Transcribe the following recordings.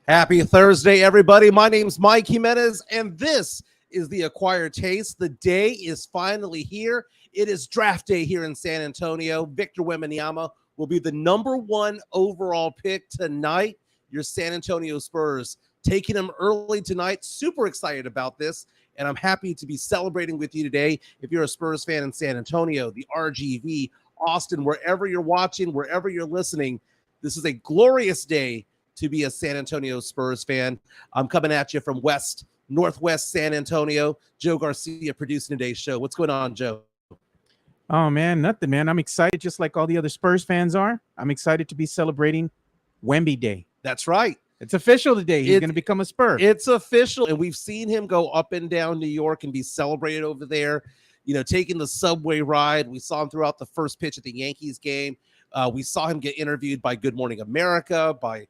Happy Thursday, everybody. My name's Mike Jimenez, and this is the Acquired Taste. The day is finally here. It is draft day here in San Antonio. Victor Wembanyama will be the number one overall pick tonight. Your San Antonio Spurs taking him early tonight. Super excited about this, and I'm happy to be celebrating with you today. If you're a Spurs fan in San Antonio, the RGV, Austin, wherever you're watching, wherever you're listening, this is a glorious day to be a San Antonio Spurs fan. I'm coming at you from Northwest San Antonio. Joe Garcia producing today's show. What's going on, Joe? Oh, man, nothing, man. I'm excited just like all the other Spurs fans are. I'm excited to be celebrating Wemby Day. That's right. It's official today. He's going to become a Spur. It's official, and we've seen him go up and down New York and be celebrated over there, taking the subway ride. We saw him throughout the first pitch at the Yankees game. We saw him get interviewed by Good Morning America, by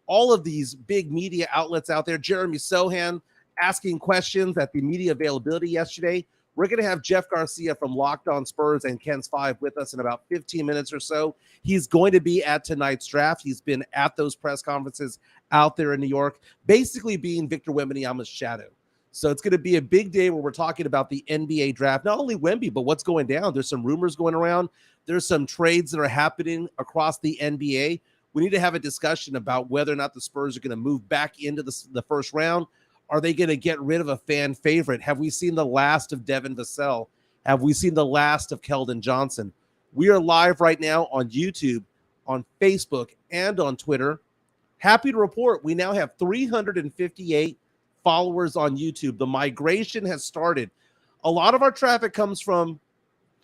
all of these big media outlets out there. Jeremy Sohan asking questions at the media availability yesterday. We're going to have Jeff Garcia from Locked On Spurs and Ken's 5 with us in about 15 minutes or so. He's going to be at tonight's draft. He's been at those press conferences out there in New York, basically being Victor Wembanyama's shadow. So it's going to be a big day where we're talking about the NBA draft, not only Wemby, but what's going down. There's some rumors going around. There's some trades that are happening across the NBA. We need to have a discussion about whether or not the Spurs are going to move back into the first round. Are they going to get rid of a fan favorite? Have we seen the last of Devin Vassell? Have we seen the last of Keldon Johnson? We are live right now on YouTube, on Facebook, and on Twitter. Happy to report we now have 358 followers on YouTube. The migration has started. A lot of our traffic comes from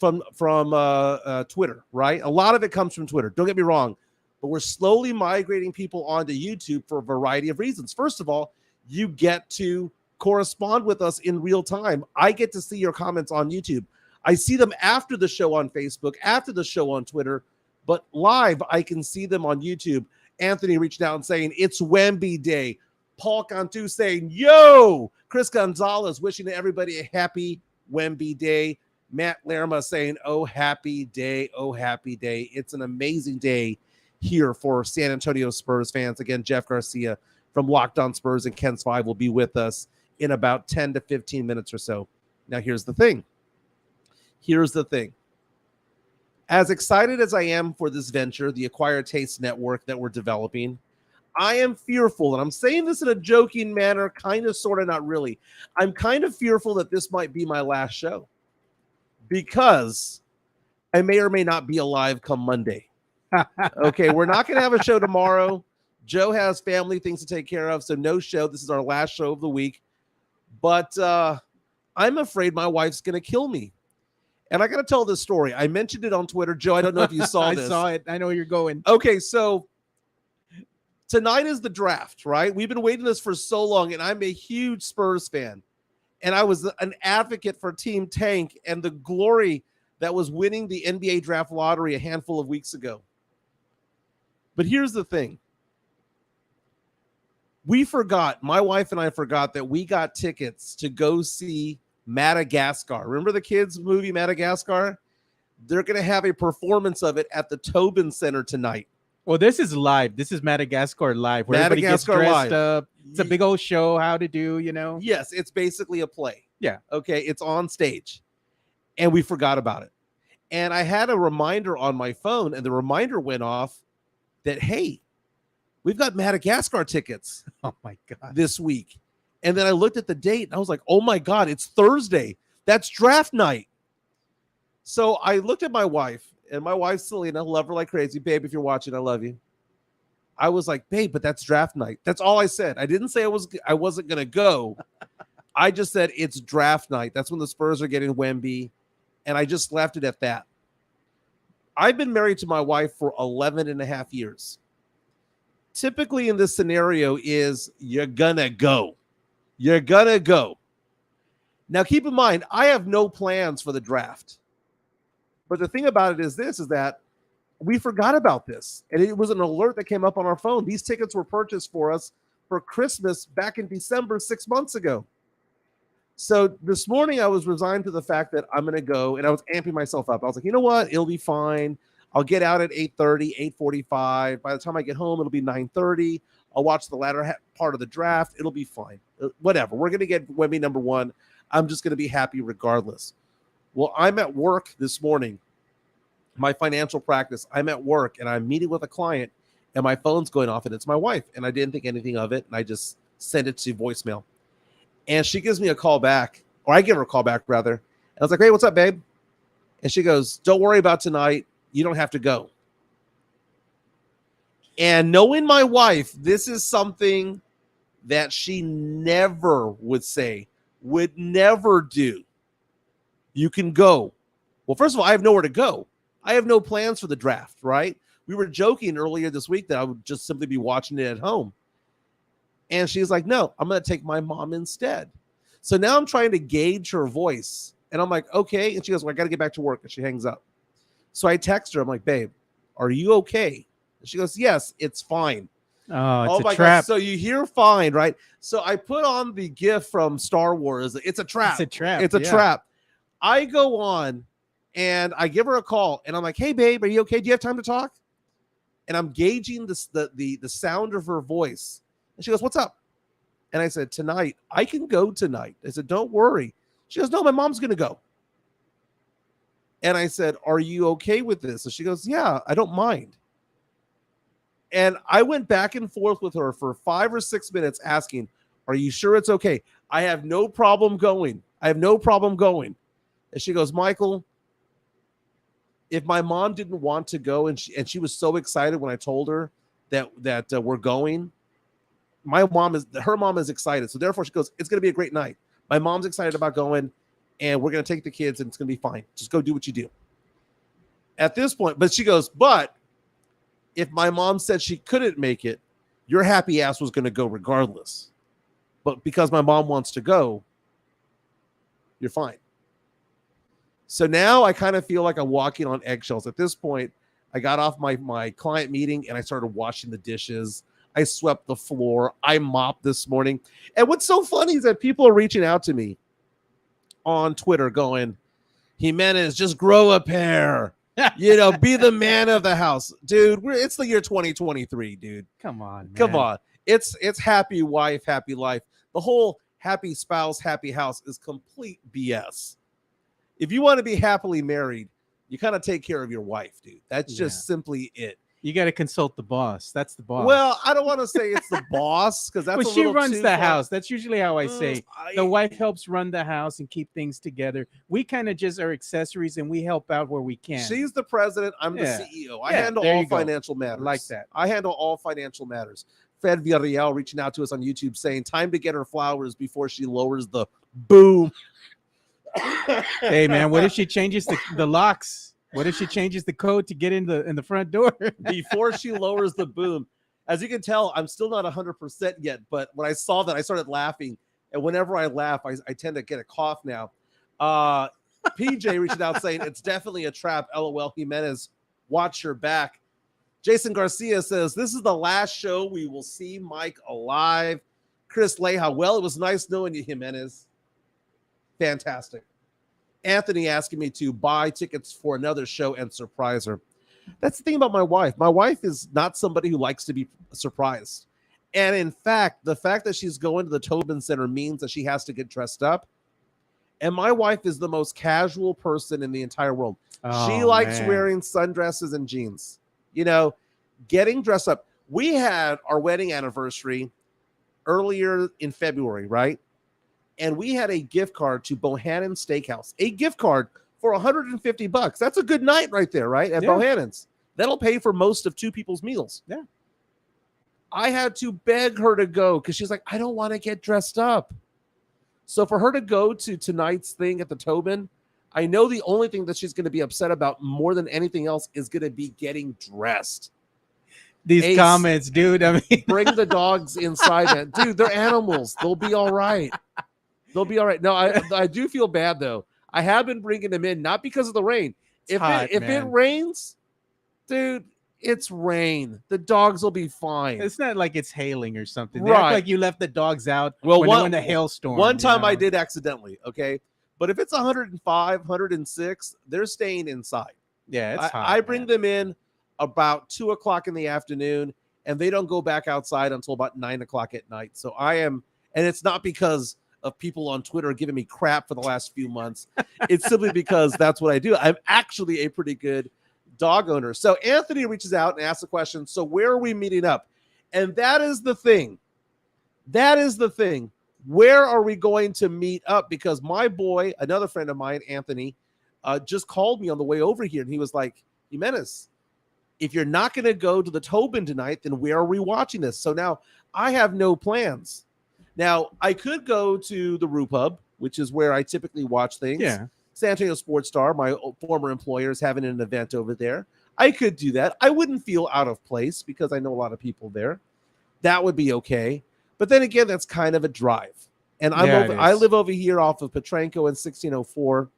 Twitter, right? A lot of it comes from Twitter. Don't get me wrong. But we're slowly migrating people onto YouTube for a variety of reasons. First of all, you get to correspond with us in real time. I get to see your comments on YouTube. I see them after the show on Facebook, after the show on Twitter, but live, I can see them on YouTube. Anthony reached out and saying, it's Wemby Day. Paul Cantu saying, yo! Chris Gonzalez wishing everybody a happy Wemby Day. Matt Lerma saying, oh, happy day, oh, happy day. It's an amazing day here for San Antonio Spurs fans. Again, Jeff Garcia from Locked On Spurs and Ken's 5 will be with us in about 10 to 15 minutes or so. Now, here's the thing. As excited as I am for this venture, the Acquired Taste Network that we're developing, I am fearful, and I'm saying this in a joking manner, kind of, sort of, not really. I'm kind of fearful that this might be my last show because I may or may not be alive come Monday. Okay, we're not going to have a show tomorrow. Joe has family things to take care of, so no show. This is our last show of the week. But I'm afraid my wife's going to kill me. And I got to tell this story. I mentioned it on Twitter. Joe, I don't know if you saw this. I saw it. I know where you're going. Okay, so tonight is the draft, right? We've been waiting this for so long, and I'm a huge Spurs fan. And I was an advocate for Team Tank and the glory that was winning the NBA draft lottery a handful of weeks ago. But here's the thing. My wife and I forgot that we got tickets to go see Madagascar. Remember the kids' movie Madagascar? They're going to have a performance of it at the Tobin Center tonight. Well, this is live. This is Madagascar live, where everybody gets dressed up. It's a big old show, how to do, Yes, it's basically a play. Yeah. Okay, it's on stage. And we forgot about it. And I had a reminder on my phone, and the reminder went off that, hey, we've got Madagascar tickets. Oh, my God. This week. And then I looked at the date, and I was like, oh, my God, it's Thursday. That's draft night. So I looked at my wife, and my wife, Selena, love her like crazy. Babe, if you're watching, I love you. I was like, babe, but that's draft night. That's all I said. I didn't say I wasn't going to go. I just said it's draft night. That's when the Spurs are getting Wemby. And I just left it at that. I've been married to my wife for 11 and a half years. Typically in this scenario is you're going to go. You're going to go. Now, keep in mind, I have no plans for the draft. But the thing about it is that we forgot about this. And it was an alert that came up on our phone. These tickets were purchased for us for Christmas back in December 6 months ago. So this morning I was resigned to the fact that I'm going to go, and I was amping myself up. I was like, you know what? It'll be fine. I'll get out at 8:30, 8:45. By the time I get home, it'll be 9:30. I'll watch the latter part of the draft. It'll be fine. Whatever. We're going to get Wemby number 1. I'm just going to be happy regardless. Well, I'm at work this morning, my financial practice. I'm at work and I'm meeting with a client and my phone's going off and it's my wife. And I didn't think anything of it. And I just sent it to voicemail. And she gives me a call back, or I give her a call back rather. And I was like, hey, what's up, babe? And she goes, don't worry about tonight. You don't have to go. And knowing my wife, this is something that she never would say, would never do. You can go. Well, first of all, I have nowhere to go. I have no plans for the draft, right? We were joking earlier this week that I would just simply be watching it at home. And she's like, no, I'm going to take my mom instead. So now I'm trying to gauge her voice. And I'm like, okay. And she goes, well, I got to get back to work. And she hangs up. So I text her. I'm like, babe, are you okay? And she goes, yes, it's fine. Oh, it's my a trap. God. So you hear fine, right? So I put on the GIF from Star Wars. It's a trap. It's a trap. It's a trap. I go on and I give her a call and I'm like, hey, babe, are you okay? Do you have time to talk? And I'm gauging the sound of her voice. And she goes, what's up? And I said, tonight, I can go tonight. I said, don't worry. She goes, no, my mom's going to go. And I said, are you okay with this? And she goes, yeah, I don't mind. And I went back and forth with her for 5 or 6 minutes asking, are you sure it's okay? I have no problem going. I have no problem going. And she goes, Michael, if my mom didn't want to go and she was so excited when I told her that we're going, her mom is excited. So therefore she goes, it's going to be a great night. My mom's excited about going and we're going to take the kids and it's going to be fine. Just go do what you do. At this point, but she goes, but if my mom said she couldn't make it, your happy ass was going to go regardless. But because my mom wants to go, you're fine. So now I kind of feel like I'm walking on eggshells. At this point, I got off my client meeting and I started washing the dishes. I swept the floor. I mopped this morning. And what's so funny is that people are reaching out to me on Twitter going, Jimenez, just grow a pair. Be the man of the house. Dude, it's the year 2023, dude. Come on, man. Come on. It's happy wife, happy life. The whole happy spouse, happy house is complete BS. If you want to be happily married, you kind of take care of your wife, dude. That's just simply it. You got to consult the boss. That's the boss. Well, I don't want to say it's the boss because that's she runs the house. That's usually how I say. The wife helps run the house and keep things together. We kind of just are accessories and we help out where we can. She's the president. I'm the CEO. I handle all financial matters. Like that. I handle all financial matters. Fed Villarreal reaching out to us on YouTube saying, time to get her flowers before she lowers the boom. Hey, man, what if she changes the locks? What if she changes the code to get in the front door? Before she lowers the boom? As you can tell, I'm still not 100% yet, but when I saw that, I started laughing. And whenever I laugh, I tend to get a cough now. PJ reaching out saying, it's definitely a trap. LOL, Jimenez, watch your back. Jason Garcia says, this is the last show we will see Mike alive. Chris Leha, well, it was nice knowing you, Jimenez. Fantastic. Anthony asking me to buy tickets for another show and surprise her. That's the thing about my wife. My wife is not somebody who likes to be surprised. And in fact, the fact that she's going to the Tobin Center means that she has to get dressed up. And my wife is the most casual person in the entire world. She likes wearing sundresses and jeans. Getting dressed up. We had our wedding anniversary earlier in February, right? And we had a gift card to Bohannon Steakhouse, a gift card for $150. That's a good night right there, right? At Bohannon's. That'll pay for most of 2 people's meals. Yeah. I had to beg her to go because she's like, I don't want to get dressed up. So for her to go to tonight's thing at the Tobin, I know the only thing that she's going to be upset about more than anything else is going to be getting dressed. These comments, dude. I mean, bring the dogs inside, man. Dude, they're animals. They'll be all right. They'll be all right. No, I do feel bad though. I have been bringing them in, not because of the rain. If it rains, dude, it's rain. The dogs will be fine. It's not like it's hailing or something. Right. Act like you left the dogs out when the hailstorm. One time I did accidentally, okay? But if it's 105, 106, they're staying inside. Yeah, it's hot. I bring them in about 2:00 in the afternoon, and they don't go back outside until about 9:00 at night. So I am, and it's not because of people on Twitter giving me crap for the last few months. It's simply because that's what I do. I'm actually a pretty good dog owner. So Anthony reaches out and asks a question. So where are we meeting up? And that is the thing. That is the thing. Where are we going to meet up? Because my boy, another friend of mine, Anthony, just called me on the way over here, and he was like, Jimenez, if you're not going to go to the Tobin tonight, then where are we watching this? So now I have no plans. Now, I could go to the Roo Pub, which is where I typically watch things. Yeah. San Antonio Sports Star, my former employer, is having an event over there. I could do that. I wouldn't feel out of place because I know a lot of people there. That would be okay. But then again, that's kind of a drive. And I live over here off of Petranco and 1604.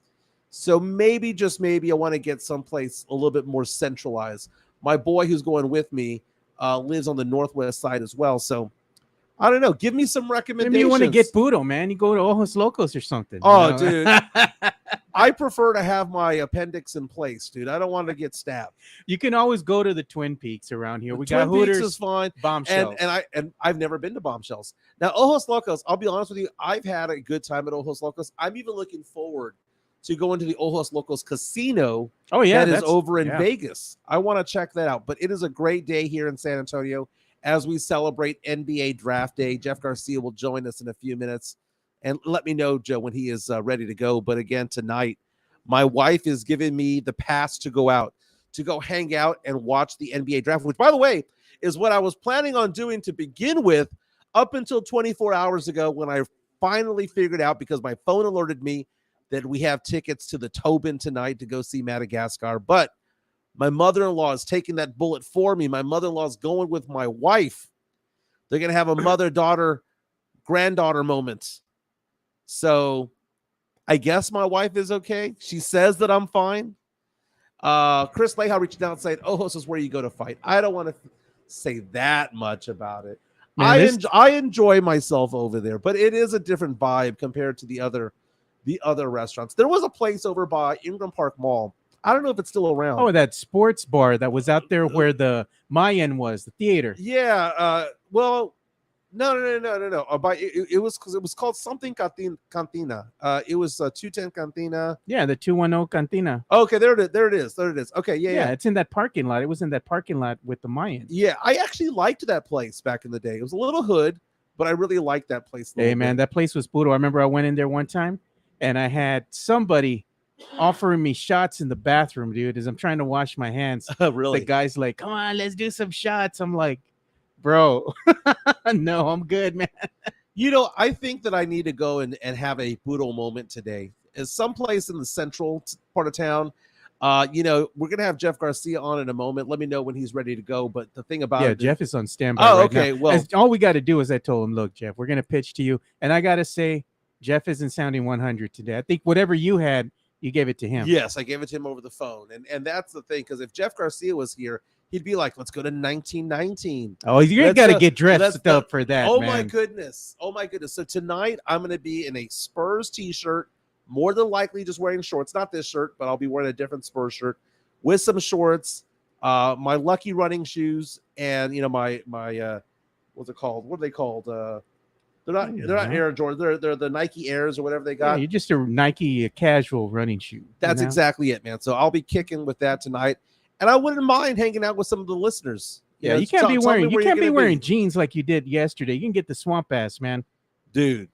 So maybe, just maybe, I want to get someplace a little bit more centralized. My boy who's going with me lives on the northwest side as well. So I don't know. Give me some recommendations. Maybe you want to get Budo, man. You go to Ojos Locos or something. Oh, dude. I prefer to have my appendix in place, dude. I don't want to get stabbed. You can always go to the Twin Peaks around here. We got Twin Hooters. Peaks is fine. Bombshells. And I've never been to Bombshells. Now, Ojos Locos, I'll be honest with you, I've had a good time at Ojos Locos. I'm even looking forward to going to the Ojos Locos Casino. Oh, yeah. That is over in Vegas. I want to check that out. But it is a great day here in San Antonio as we celebrate NBA Draft Day. Jeff Garcia will join us in a few minutes. And let me know, Joe, when he is ready to go. But again, tonight, my wife is giving me the pass to go out, to go hang out and watch the NBA draft, which, by the way, is what I was planning on doing to begin with up until 24 hours ago when I finally figured out, because my phone alerted me that we have tickets to the Tobin tonight to go see Madagascar. But my mother-in-law is taking that bullet for me. My mother-in-law is going with my wife. They're going to have a mother-daughter, granddaughter moment. So I guess my wife is okay. She says that I'm fine. Chris Lehau reached out and said, Ojos is where you go to fight. I don't want to say that much about it. Man, I enjoy myself over there, but it is a different vibe compared to the other restaurants. There was a place over by Ingram Park Mall. I don't know if it's still around. Oh, that sports bar that was out there where the Mayan was, the theater. Yeah. Well, no. It was called something Cantina. It was 210 Cantina. Yeah, the 210 Cantina. Okay, there it is. Okay, yeah. It's in that parking lot. It was in that parking lot with the Mayan. Yeah, I actually liked that place back in the day. It was a little hood, but I really liked that place. Hey, man, that place was brutal. I remember I went in there one time, and I had somebody offering me shots in the bathroom, dude, as I'm trying to wash my hands. Really? The guy's like, come on, let's do some shots. I'm like, bro, no, I'm good, man. I think that I need to go and have a Boodle moment today. Is someplace in the central part of town. We're going to have Jeff Garcia on in a moment. Let me know when he's ready to go. But the thing about it, Jeff is on standby right okay. now. Well, all we got to do is I told him, look, Jeff, we're going to pitch to you. And I got to say, Jeff isn't sounding 100 today. I think whatever you had, you gave it to him. Yes, I gave it to him over the phone. And that's the thing, because if Jeff Garcia was here, he'd be like, let's go to 1919. Oh, you got to get dressed up for that. Oh, man. my goodness. So tonight I'm going to be in a Spurs t-shirt, more than likely just wearing shorts. Not this shirt, but I'll be wearing a different Spurs shirt with some shorts, my Lucky running shoes, and my what's it called? What are they called? They're not Air Jordan. They're the Nike Airs or whatever they got. Yeah, you're just a Nike casual running shoe. That's exactly it, man. So I'll be kicking with that tonight, and I wouldn't mind hanging out with some of the listeners. Yeah, you can't be wearing jeans like you did yesterday. You can get the swamp ass, man. Dude.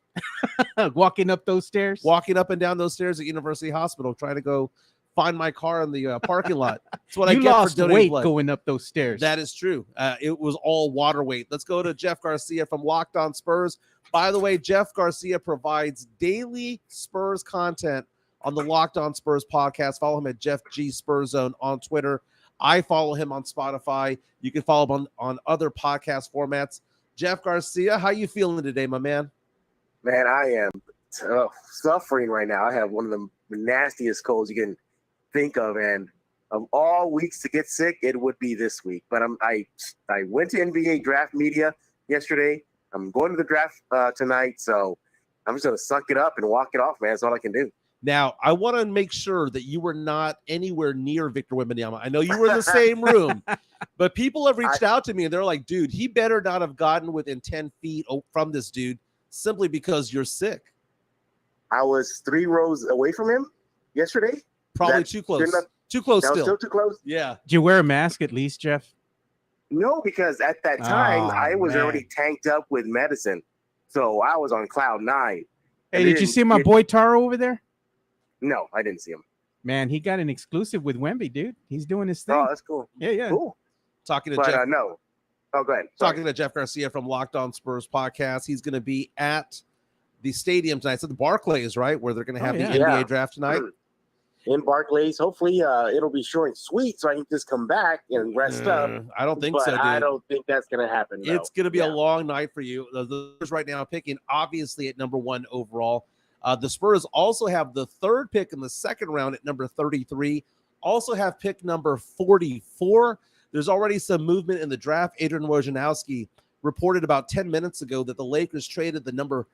Walking up those stairs. Walking up and down those stairs at University Hospital, trying to go find my car in the parking lot. That's what I get lost for donating weight blood. Going up those stairs. That is true. It was all water weight. Let's go to Jeff Garcia from Locked On Spurs. By the way, Jeff Garcia provides daily Spurs content on the Locked On Spurs podcast. Follow him at Jeff G Spurs Zone on Twitter. I follow him on Spotify. You can follow him on other podcast formats. Jeff Garcia, how you feeling today, my man? Man, I am suffering right now. I have one of the nastiest colds you can think of, and of all weeks to get sick, it would be this week. But I went to NBA draft media yesterday. I'm going to the draft tonight, so I'm just gonna suck it up and walk it off, man. That's all I can do. Now, I want to make sure that you were not anywhere near Victor Wembanyama. I know you were in the same room, But people have reached out to me and they're like, dude, he better not have gotten within 10 feet from this dude simply because you're sick. I was 3 rows away from him yesterday. Probably too close. Too close That was still. still too close? Yeah. Did you wear a mask at least, Jeff? No, because at that time, Oh, I was man. already tanked up with medicine. So I was on cloud 9. Hey, did you see my boy Taro over there? No, I didn't see him. Man, he got an exclusive with Wemby, dude. He's doing his thing. Oh, that's cool. Yeah. Cool. Talking to But Jeff. no. Oh, go ahead. Sorry. Talking to Jeff Garcia from Locked On Spurs podcast. He's going to be at the stadium tonight. So the Barclays, right, where they're going to have the NBA draft tonight. In Barclays. Hopefully, it'll be short and sweet, so I can just come back and rest up. I don't think but so, dude. I don't think that's going to happen. No. It's going to be a long night for you. The Spurs right now picking obviously at number 1 overall. The Spurs also have the 3rd pick in the 2nd round at number 33. Also have pick number 44. There's already some movement in the draft. Adrian Wojnarowski reported about 10 minutes ago that the Lakers traded the number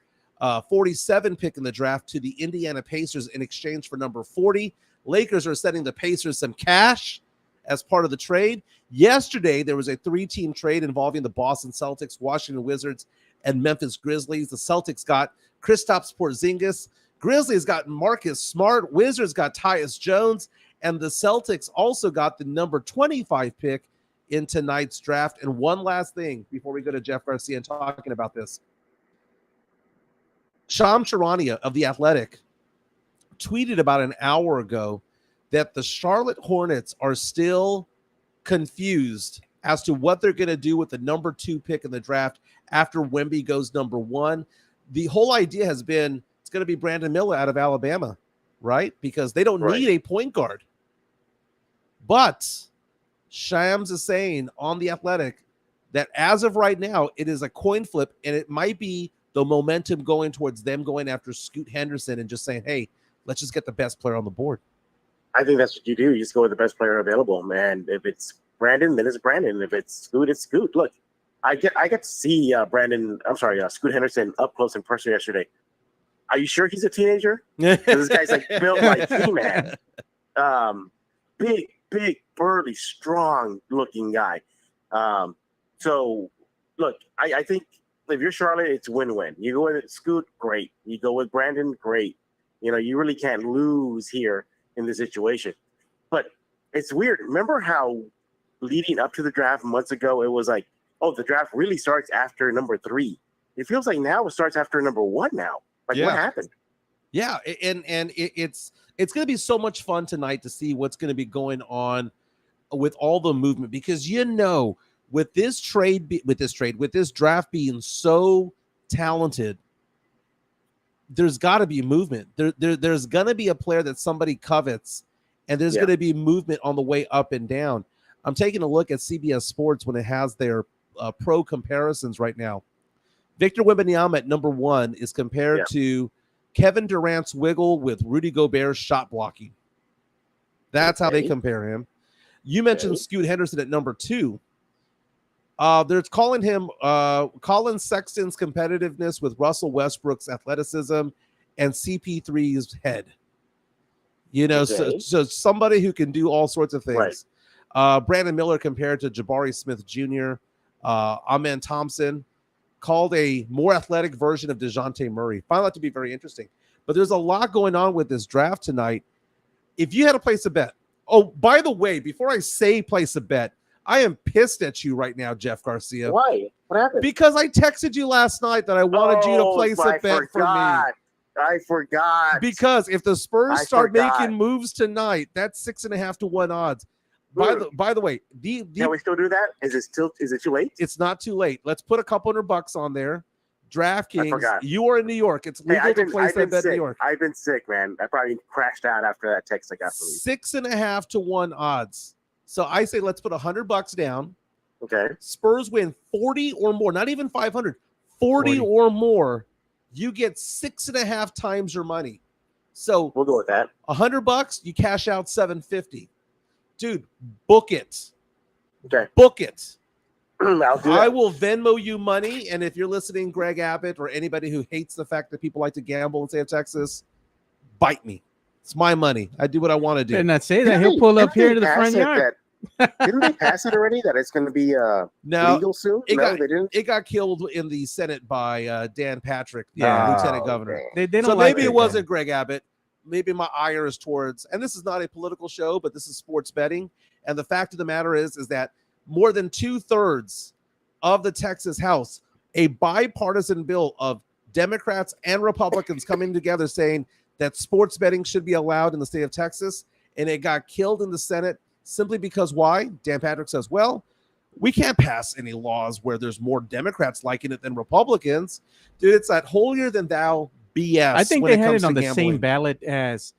47 pick in the draft to the Indiana Pacers in exchange for number 40. Lakers are sending the Pacers some cash as part of the trade. Yesterday, there was a 3-team trade involving the Boston Celtics, Washington Wizards, and Memphis Grizzlies. The Celtics got Kristaps Porzingis. Grizzlies got Marcus Smart. Wizards got Tyus Jones. And the Celtics also got the number 25 pick in tonight's draft. And one last thing before we go to Jeff Garcia and talking about this. Shams Charania of The Athletic tweeted about an hour ago that the Charlotte Hornets are still confused as to what they're going to do with the number 2 pick in the draft after Wemby goes number 1. The whole idea has been it's going to be Brandon Miller out of Alabama, right? Because they don't need a point guard. But Shams is saying on The Athletic that as of right now, it is a coin flip, and it might be the momentum going towards them going after Scoot Henderson and just saying, hey, let's just get the best player on the board. I think that's what you do. You just go with the best player available, man. If it's Brandon, then it's Brandon. If it's Scoot, it's Scoot. Look, I get to see Scoot Henderson up close and personal yesterday. Are you sure he's a teenager? This guy's like built like He-Man. Big, burly, strong-looking guy. So, look, I think if you're Charlotte, it's win-win. You go with Scoot, great. You go with Brandon, great. You know, you really can't lose here in this situation. But it's weird. Remember how leading up to the draft months ago, it was like, oh, the draft really starts after number 3. It feels like now it starts after number 1 now. Like, what happened? Yeah, and it's going to be so much fun tonight to see what's going to be going on with all the movement, because with this draft being so talented, there's got to be movement. There's going to be a player that somebody covets, and there's going to be movement on the way up and down. I'm taking a look at CBS Sports when it has their pro comparisons right now. Victor Wembanyama at number 1 is compared to Kevin Durant's wiggle with Rudy Gobert's shot blocking. That's how they compare him. You mentioned Scoot Henderson at number 2. They're calling him Colin Sexton's competitiveness with Russell Westbrook's athleticism and CP3's head. You know, so somebody who can do all sorts of things. Brandon Miller compared to Jabari Smith Jr., Amen Thompson, called a more athletic version of DeJounte Murray. Found that to be very interesting. But there's a lot going on with this draft tonight. If you had to place a bet, oh, by the way, before I say place a bet, I am pissed at you right now, Jeff Garcia. Why? What happened? Because I texted you last night that I wanted you to place a bet for me. I forgot. Because if the Spurs start making moves tonight, that's 6.5 to 1 odds. By the way, can we still do that? Is it too late? It's not too late. Let's put a couple $100 on there. DraftKings, you are in New York. It's legal to place that bet in New York. I've been sick, man. I probably crashed out after that text I got from you. 6.5 to 1 odds. So I say let's put $100 down. Okay. Spurs win 40 or more, not even 500, 40 or more. You get 6.5 times your money. So we'll go with that. $100, you cash out $750. Dude, book it. Okay. Book it. I'll do I will Venmo you money. And if you're listening, Greg Abbott, or anybody who hates the fact that people like to gamble in the state of Texas, bite me. It's my money. I do what I want to do. Did not say that. He'll pull up here to the front yard. Didn't they pass it already that it's going to be Now legal soon? it No, got they didn't. it got killed in the Senate by Dan Patrick, the Yeah. lieutenant governor. dang. They don't So like maybe it, it man. wasn't Greg Abbott. Maybe my ire is towards, and this is not a political show, but this is sports betting. And the fact of the matter is that more than 2/3 of the Texas House, a bipartisan bill of Democrats and Republicans coming together saying that sports betting should be allowed in the state of Texas, and it got killed in the Senate simply because why? Dan Patrick says, well, we can't pass any laws where there's more Democrats liking it than Republicans. Dude, it's that holier than thou BS. I think when they it had comes it on to the gambling. same ballot as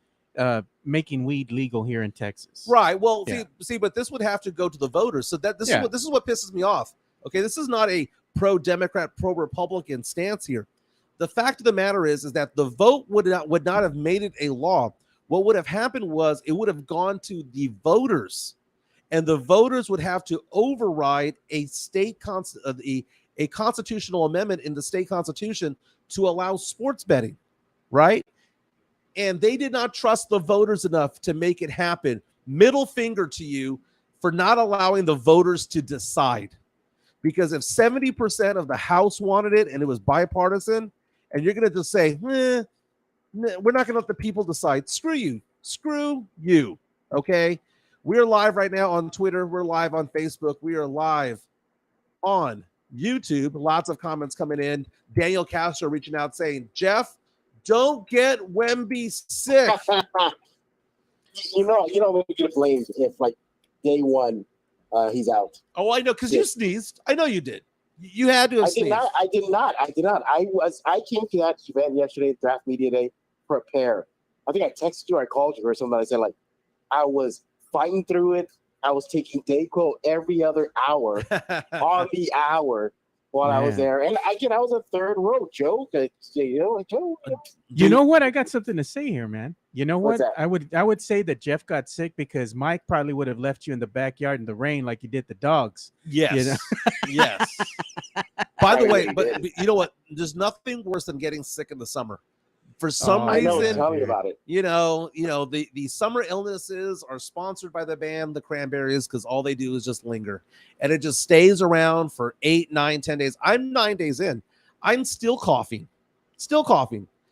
making weed legal here in Texas. Right. Well, Yeah. see, but this would have to go to the voters. So that this Yeah. is what pisses me off. Okay, this is not a pro-Democrat, pro-Republican stance here. The fact of the matter is that the vote would not have made it a law. What would have happened was it would have gone to the voters, and the voters would have to override a constitutional amendment in the state constitution to allow sports betting, right? And they did not trust the voters enough to make it happen. Middle finger to you for not allowing the voters to decide. Because if 70% of the House wanted it and it was bipartisan, and you're going to just say, we're not going to let the people decide. Screw you. Screw you. Okay? We're live right now on Twitter. We're live on Facebook. We are live on YouTube. Lots of comments coming in. Daniel Castro reaching out saying, Jeff, don't get Wemby sick. you know, we get blamed if like day one he's out. Oh, I know, because you sneezed. I know you did. You had to have sneezed. I did not. I came to that event yesterday, draft media day, prepare. I think I texted you, I called you or something. I said like I was fighting through it. I was taking Dayquil every other hour on the hour while I was there. And again, I was a third row, Joe. You know what? I got something to say here, man. You know what? What's that? I would say that Jeff got sick because Mike probably would have left you in the backyard in the rain like he did the dogs. Yes. You know? Yes. By the way, but you know what? There's nothing worse than getting sick in the summer. For some reason, tell me about it. You know, the summer illnesses are sponsored by the band The Cranberries because all they do is just linger, and it just stays around for 8, 9, 10 days. I'm 9 days in. I'm still coughing.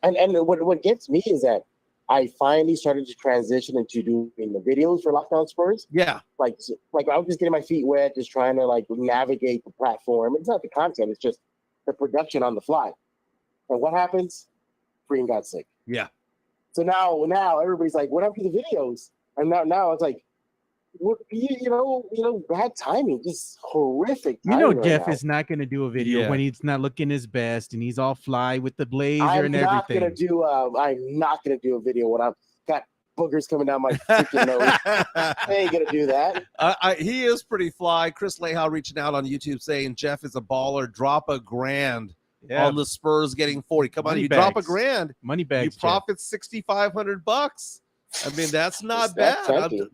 And what gets me is that I finally started to transition into doing the videos for Locked On Spurs. Yeah. Like I was just getting my feet wet, just trying to like navigate the platform. It's not the content, it's just the production on the fly. And what happens? Green got sick. Yeah. So now everybody's like, what happened to the videos? And now it's like, what, you know, bad timing, just horrific. You know, timing Jeff right now. is not going to do a video when he's not looking his best and he's all fly with the blazer and everything. I'm not gonna do a video when I've got boogers coming down my freaking nose. I ain't gonna do that. He is pretty fly. Chris Lehal reaching out on YouTube saying Jeff is a baller. Drop $1,000 on the Spurs getting 40. Come on, you drop $1,000. Money bags. You profit $6,500. I mean, that's not bad.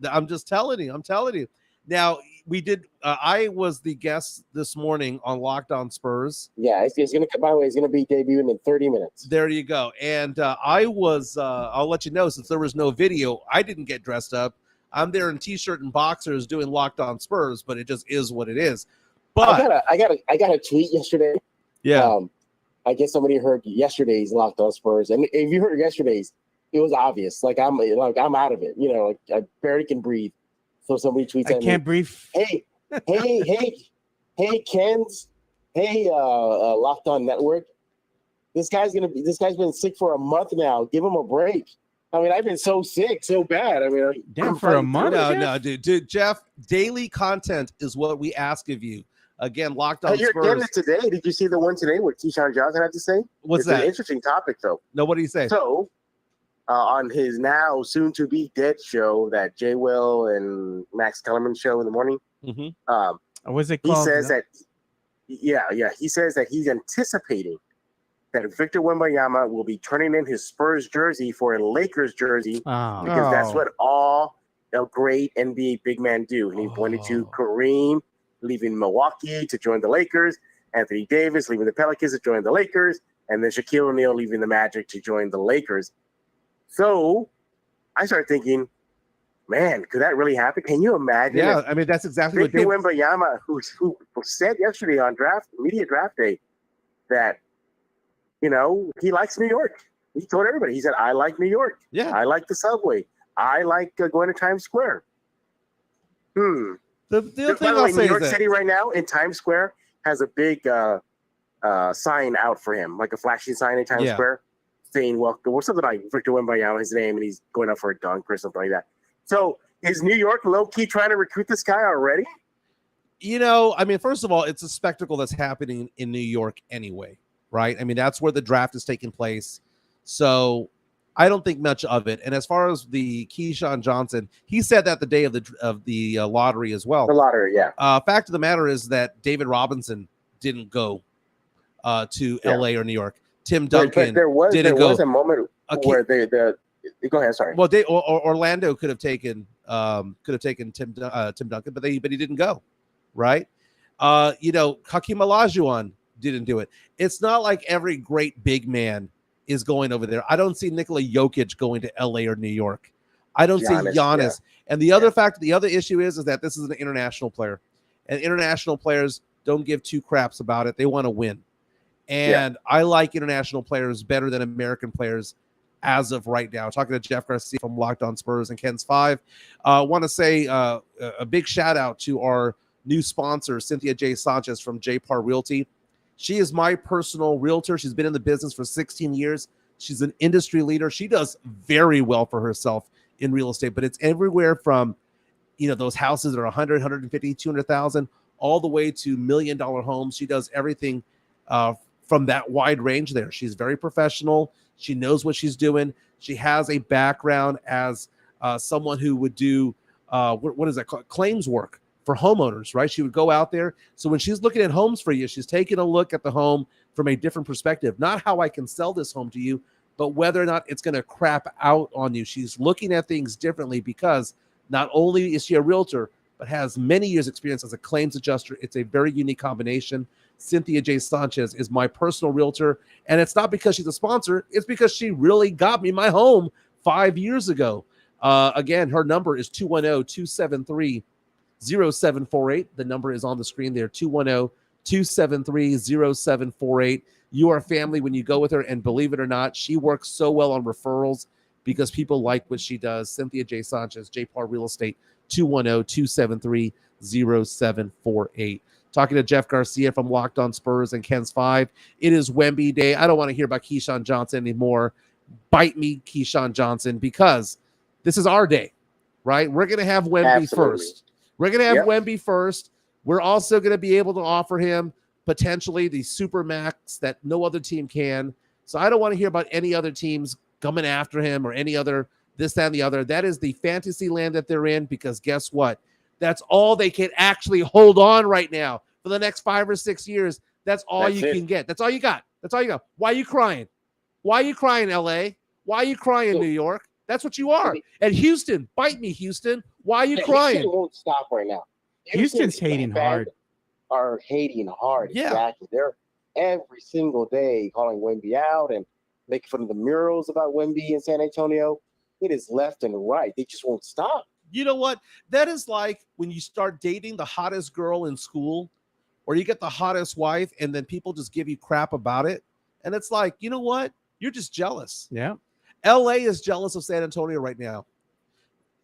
I'm just telling you. I'm telling you. Now we did. I was the guest this morning on Locked On Spurs. Yeah, it's gonna. By the way, it's gonna be debuting in 30 minutes. There you go. And I was. I'll let you know, since there was no video, I didn't get dressed up. I'm there in t-shirt and boxers doing Locked On Spurs, but it just is what it is. But I got a tweet yesterday. Yeah. I guess somebody heard yesterday's Locked On Spurs, and if you heard yesterday's, it was obvious. I'm out of it. You know, I barely can breathe. So somebody tweets at me. I can't breathe. Hey, Kens. Hey, Locked On Network. This guy's been sick for a month now. Give him a break. I mean, I've been so sick, so bad. I mean, damn, for a month. No, dude, Jeff. Daily content is what we ask of you. Again, Locked On Spurs. You're getting it today. Did you see the one today? What Keyshawn Johnson had to say? What's that? It's an interesting topic, though. No, what do you say? So, on his now soon-to-be dead show, that Jay Will and Max Kellerman show in the morning, what's it called? He says he says that he's anticipating that Victor Wembanyama will be turning in his Spurs jersey for a Lakers jersey because that's what all a great NBA big man do. And he pointed to Kareem leaving Milwaukee to join the Lakers, Anthony Davis leaving the Pelicans to join the Lakers, and then Shaquille O'Neal leaving the Magic to join the Lakers. So I started thinking, Man, could that really happen? Can you imagine? Yeah, I mean, that's exactly Victor what David Wembayama, who said yesterday on media draft day that, he likes New York. He told everybody. He said, I like New York. Yeah. I like the subway. I like going to Times Square. The other thing By the I'll way, say New is York that, City right now in Times Square has a big sign out for him, like a flashing sign in Times Square saying welcome, or something like Victor Wembanyama, his name, and he's going up for a dunk or something like that. So is New York low-key trying to recruit this guy already? I mean, first of all, it's a spectacle that's happening in New York anyway, right? I mean, that's where the draft is taking place. So I don't think much of it. And as far as the Keyshawn Johnson, he said that the day of the lottery as well. The lottery, yeah. Fact of the matter is that David Robinson didn't go to LA or New York. Tim Duncan there was a moment where they go ahead. Sorry. Well, Orlando could have taken Tim Duncan, but he didn't go, right? Hakeem Olajuwon didn't do it. It's not like every great big man is going over there. I don't see Nikola Jokic going to LA or New York. I don't see Giannis. Yeah. And the other issue is that this is an international player, and international players don't give two craps about it. They want to win. And I like international players better than American players as of right now. Talking to Jeff Garcia from Locked On Spurs and Ken's 5. Want to say a big shout out to our new sponsor, Cynthia J. Sanchez from SPUR Realty. She is my personal realtor. She's been in the business for 16 years. She's an industry leader. She does very well for herself in real estate, but it's everywhere from, those houses that are 100, 150, 200,000, all the way to $1 million homes. She does everything from that wide range there. She's very professional. She knows what she's doing. She has a background as someone who would do, what is that called? Claims work for homeowners, right? She would go out there. So when she's looking at homes for you, she's taking a look at the home from a different perspective. Not how I can sell this home to you, but whether or not it's going to crap out on you. She's looking at things differently because not only is she a realtor, but has many years experience as a claims adjuster. It's a very unique combination. Cynthia J. Sanchez is my personal realtor, and it's not because she's a sponsor. It's because she really got me my home 5 years ago. Again, her number is 210-273-0748. The number is on the screen there, 210-273-0748. You are family when you go with her, and believe it or not, she works so well on referrals because people like what she does. Cynthia J. Sanchez, SPUR Real Estate, 210-273-0748. Talking to Jeff Garcia from Locked On Spurs and Ken's 5. It is Wemby Day. I don't want to hear about Keyshawn Johnson anymore. Bite me, Keyshawn Johnson, because this is our day, right? We're going to have Wemby first. We're going to have Wemby first. We're also going to be able to offer him potentially the super max that no other team can. So I don't want to hear about any other teams coming after him or any other this, that, and the other. That is the fantasy land that they're in, because guess what? That's all they can actually hold on right now for the next 5 or 6 years. That's all you can get. That's all you got. That's all you got. Why are you crying? Why are you crying, LA? Why are you crying, New York? That's what you are. And Houston, bite me, Houston. Why are you crying? Houston won't stop right now. Houston's hating hard. Are hating hard. Yeah. Exactly. They're every single day calling Wemby out and making fun of the murals about Wemby in San Antonio. It is left and right. They just won't stop. You know what? That is like when you start dating the hottest girl in school, or you get the hottest wife, and then people just give you crap about it. And it's like, you know what? You're just jealous. Yeah. LA is jealous of San Antonio right now.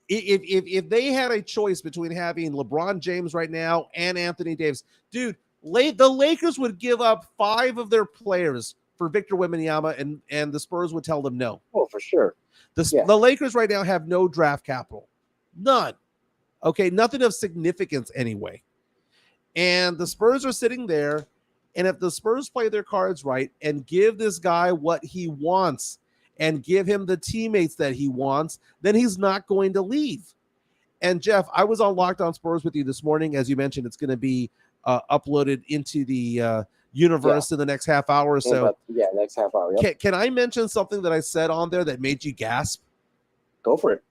If they had a choice between having LeBron James right now and Anthony Davis, dude, the Lakers would give up 5 of their players for Victor Wembanyama, and the Spurs would tell them no. Oh, for sure. The Lakers right now have no draft capital. None. Okay, nothing of significance anyway. And the Spurs are sitting there, and if the Spurs play their cards right and give this guy what he wants and give him the teammates that he wants, then he's not going to leave. And Jeff, I was on Locked On Spurs with you this morning. As you mentioned, it's going to be uploaded into the universe in the next half hour or so. Next half hour. Yep. Can I mention something that I said on there that made you gasp? Go for it.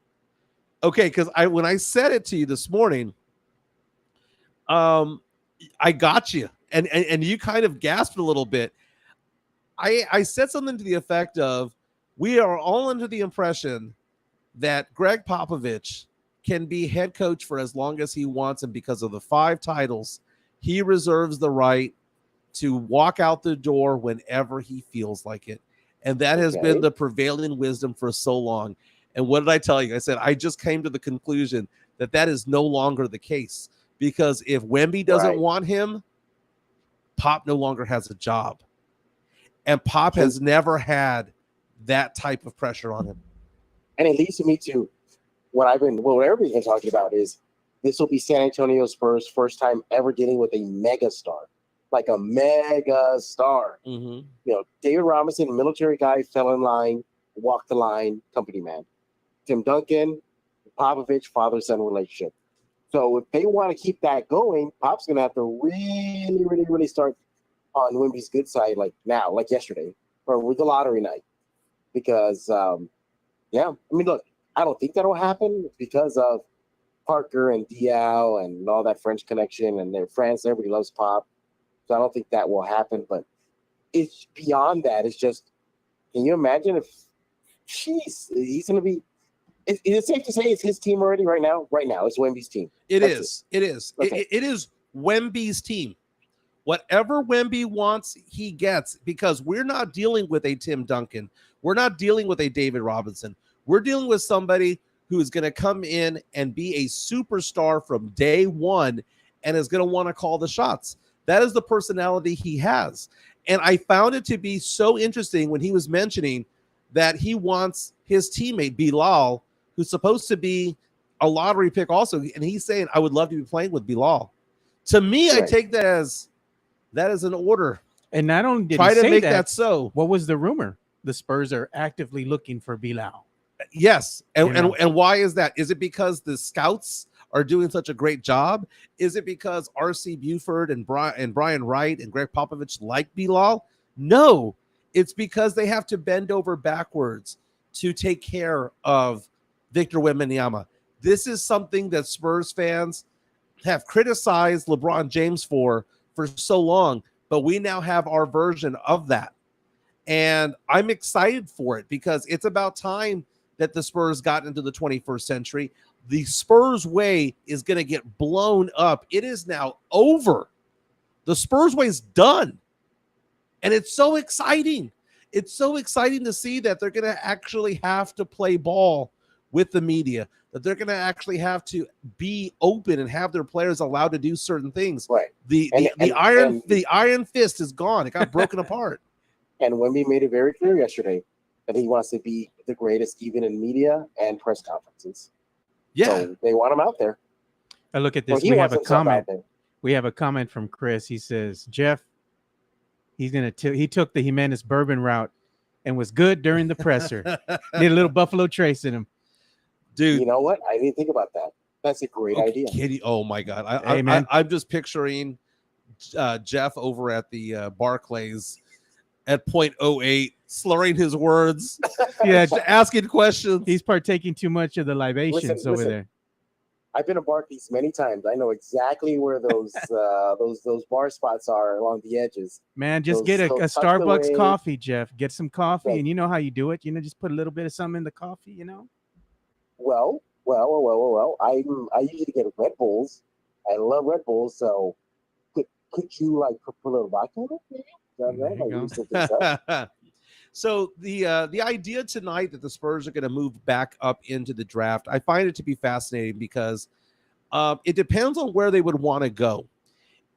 Okay, because when I said it to you this morning, I got you, and you kind of gasped a little bit. I said something to the effect of, we are all under the impression that Greg Popovich can be head coach for as long as he wants, and because of the 5 titles, he reserves the right to walk out the door whenever he feels like it. And that has been the prevailing wisdom for so long. And what did I tell you? I said, I just came to the conclusion that that is no longer the case, because if Wemby doesn't want him, Pop no longer has a job. And Pop has never had that type of pressure on him. And it leads to me to what everybody's been talking about is this will be San Antonio Spurs' first time ever dealing with a mega star, like a mega star. Mm-hmm. You know, David Robinson, military guy, fell in line, walked the line, company man. Tim Duncan, Popovich, father-son relationship. So if they want to keep that going, Pop's going to have to really, really, really start on Wemby's good side, like now, like yesterday, or with the lottery night. Because, I mean, look, I don't think that'll happen because of Parker and Diao and all that French connection, and they're friends. Everybody loves Pop. So I don't think that will happen. But it's beyond that. It's just, can you imagine if, he's going to be, is it safe to say it's his team already right now? Right now, it's Wemby's team. It is. It is Wemby's team. Whatever Wemby wants, he gets, because we're not dealing with a Tim Duncan. We're not dealing with a David Robinson. We're dealing with somebody who is going to come in and be a superstar from day one and is going to want to call the shots. That is the personality he has. And I found it to be so interesting when he was mentioning that he wants his teammate, Bilal, who's supposed to be a lottery pick also, and he's saying, I would love to be playing with Bilal. To me, I take that as an order. And not only did try he to say make that so. What was the rumor? The Spurs are actively looking for Bilal. Yes. And why is that? Is it because the scouts are doing such a great job? Is it because R.C. Buford and Brian Wright and Greg Popovich like Bilal? No. It's because they have to bend over backwards to take care of Victor Wembanyama. This is something that Spurs fans have criticized LeBron James for so long, but we now have our version of that. And I'm excited for it because it's about time that the Spurs got into the 21st century. The Spurs way is going to get blown up. It is now over. The Spurs way is done. And it's so exciting. It's so exciting to see that they're going to actually have to play ball with the media, that they're going to actually have to be open and have their players allowed to do certain things. Right. The iron fist is gone. It got broken apart. And Wemby made it very clear yesterday that he wants to be the greatest, even in media and press conferences. Yeah. So they want him out there. I look at this. We have a comment. We have a comment from Chris. He says, Jeff, he took the Jimenez bourbon route and was good during the presser. Need a little Buffalo Trace in him. Dude. You know what? I didn't think about that. That's a great idea. Oh, my God. I'm just picturing Jeff over at the Barclays at .08, slurring his words, asking questions. He's partaking too much of the libations over there. I've been to Barclays many times. I know exactly where those those bar spots are along the edges. Man, just get a Starbucks coffee, Jeff. Get some coffee, and you know how you do it. You know, just put a little bit of something in the coffee. You know. Well. I usually get Red Bulls. I love Red Bulls. So could you like put a little vodka in it? So the idea tonight that the Spurs are going to move back up into the draft, I find it to be fascinating because it depends on where they would want to go.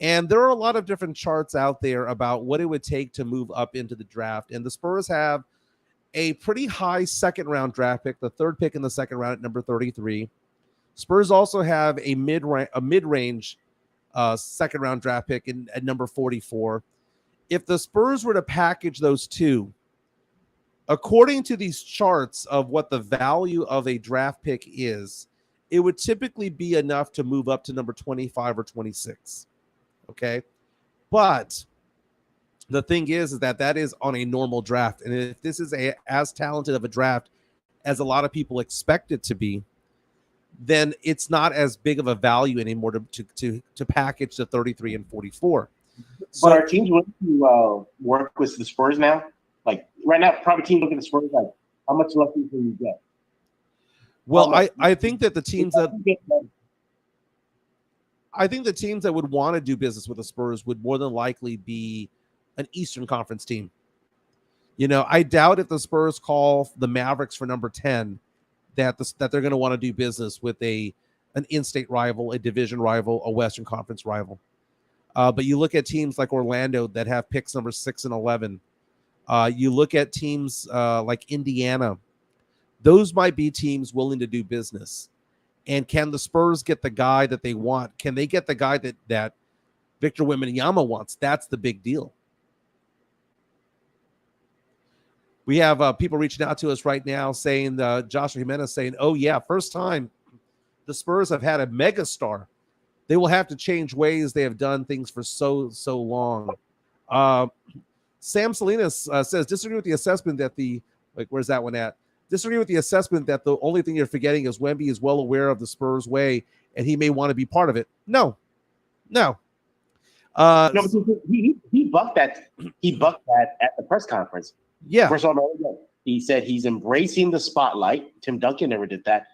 And there are a lot of different charts out there about what it would take to move up into the draft. And the Spurs have a pretty high second-round draft pick, the third pick in the second round at number 33. Spurs also have a mid-range second-round draft pick at number 44. If the Spurs were to package those two, according to these charts of what the value of a draft pick is, it would typically be enough to move up to number 25 or 26. Okay? But the thing is that is on a normal draft. And if this is as talented of a draft as a lot of people expect it to be, then it's not as big of a value anymore to package the 33 and 44. So, but our teams willing to work with the Spurs now? Like right now, probably teams looking at the Spurs like, how much left can you get? Well, I think that the teams that would want to do business with the Spurs would more than likely be an Eastern Conference team. You know, I doubt if the Spurs call the Mavericks for number 10 that they're going to want to do business with an in-state rival, a division rival, a Western Conference rival. But you look at teams like Orlando that have picks number 6 and 11. You look at teams like Indiana. Those might be teams willing to do business. And can the Spurs get the guy that they want? Can they get the guy that Victor Wembanyama wants? That's the big deal. We have people reaching out to us right now saying, Joshua Jimenez saying, oh, yeah, first time the Spurs have had a megastar. They will have to change ways they have done things for so long. Sam Salinas says, disagree with the assessment that where's that one at? Disagree with the assessment that the only thing you're forgetting is Wemby is well aware of the Spurs way and he may want to be part of it. No. No, he bucked that. He bucked that at the press conference. Yeah. First of all, he said he's embracing the spotlight. Tim Duncan never did that.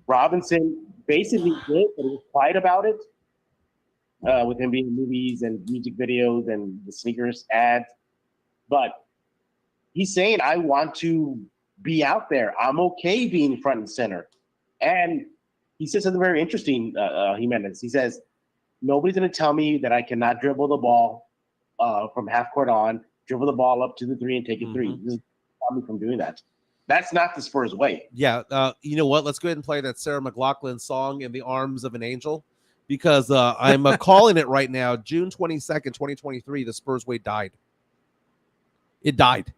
Robinson basically did, but he was quiet about it. With him being in movies and music videos and the sneakers ads. But he's saying, I want to be out there. I'm okay being front and center. And he said something very interesting, Jimenez. He says, nobody's going to tell me that I cannot dribble the ball from half court on, dribble the ball up to the 3 and take a 3. This is stop me from doing that. That's not the Spurs way. Yeah. You know what? Let's go ahead and play that Sarah McLachlan song, In the Arms of an Angel, because I'm calling it right now. June 22nd, 2023, the Spurs way died. It died.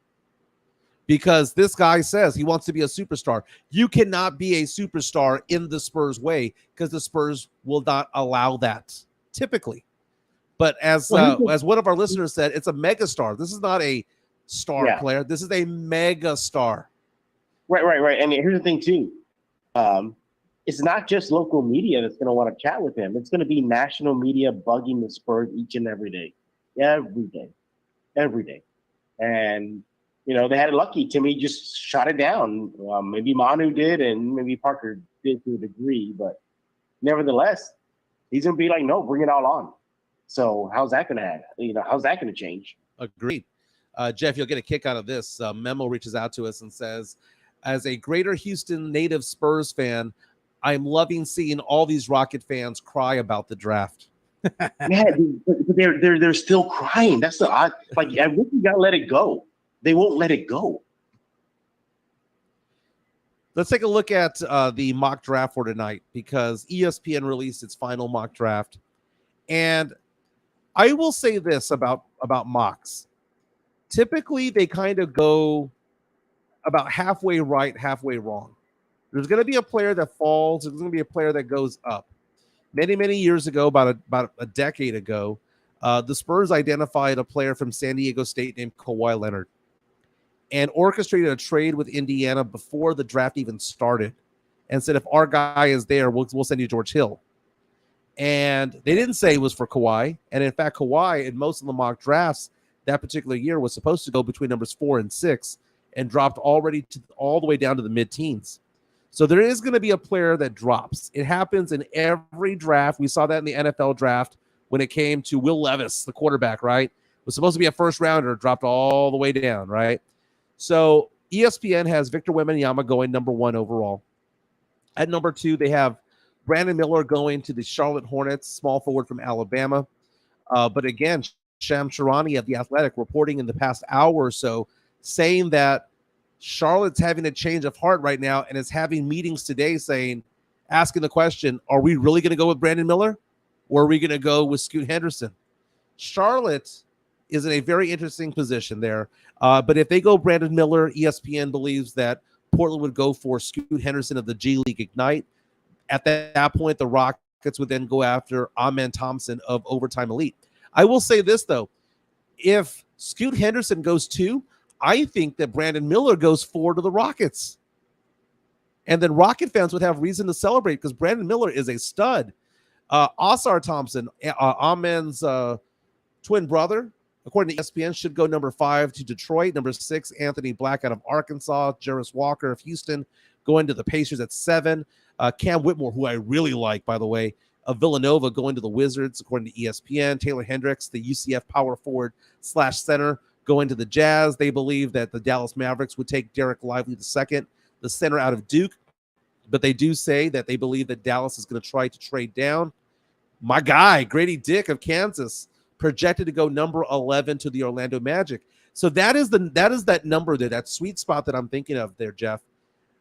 Because this guy says he wants to be a superstar. You cannot be a superstar in the Spurs way because the Spurs will not allow that typically. But as one of our listeners said, it's a megastar. This is not a star player. This is a mega star. Right. And here's the thing too. It's not just local media that's going to want to chat with him. It's going to be national media bugging the Spurs each and every day. Every day. And you know, they had it lucky. Timmy just shot it down. Maybe Manu did, and maybe Parker did to a degree. But nevertheless, he's going to be like, no, bring it all on. So how's that going to happen? You know, how's that going to change? Agreed. Jeff, you'll get a kick out of this. Memo reaches out to us and says, as a Greater Houston native Spurs fan, I'm loving seeing all these Rocket fans cry about the draft. Yeah, they're still crying. That's the odd. Like, I wish you got to let it go. They won't let it go. Let's take a look at the mock draft for tonight because ESPN released its final mock draft. And I will say this about mocks. Typically, they kind of go about halfway right, halfway wrong. There's going to be a player that falls. There's going to be a player that goes up. Many years ago, about a decade ago, the Spurs identified a player from San Diego State named Kawhi Leonard and orchestrated a trade with Indiana before the draft even started and said, if our guy is there, we'll send you George Hill. And they didn't say it was for Kawhi. And in fact, Kawhi, in most of the mock drafts that particular year, was supposed to go between numbers 4 and 6 and dropped all the way down to the mid-teens. So there is going to be a player that drops. It happens in every draft. We saw that in the NFL draft when it came to Will Levis, the quarterback, right? Was supposed to be a first rounder, dropped all the way down, right? So ESPN has Victor Wembanyama going number 1 overall. At number 2, they have Brandon Miller going to the Charlotte Hornets, small forward from Alabama. But again, Sham Charania of The Athletic reporting in the past hour or so saying that Charlotte's having a change of heart right now and is having meetings today asking the question, are we really going to go with Brandon Miller or are we going to go with Scoot Henderson? Charlotte is in a very interesting position there. But if they go Brandon Miller, ESPN believes that Portland would go for Scoot Henderson of the G League Ignite. At that point, the Rockets would then go after Amen Thompson of Overtime Elite. I will say this, though. If Scoot Henderson goes 2, I think that Brandon Miller goes 4 to the Rockets. And then Rocket fans would have reason to celebrate because Brandon Miller is a stud. Osar Thompson, Amen's twin brother, according to ESPN, should go number 5 to Detroit. Number 6, Anthony Black out of Arkansas. Jarris Walker of Houston going to the Pacers at 7. Cam Whitmore, who I really like, by the way, of Villanova, going to the Wizards, according to ESPN. Taylor Hendricks, the UCF power forward / center, going to the Jazz. They believe that the Dallas Mavericks would take Derek Lively II, the center out of Duke. But they do say that they believe that Dallas is going to try to trade down. My guy, Grady Dick of Kansas, projected to go number 11 to the Orlando Magic. So that is that number there, that sweet spot that I'm thinking of there, Jeff,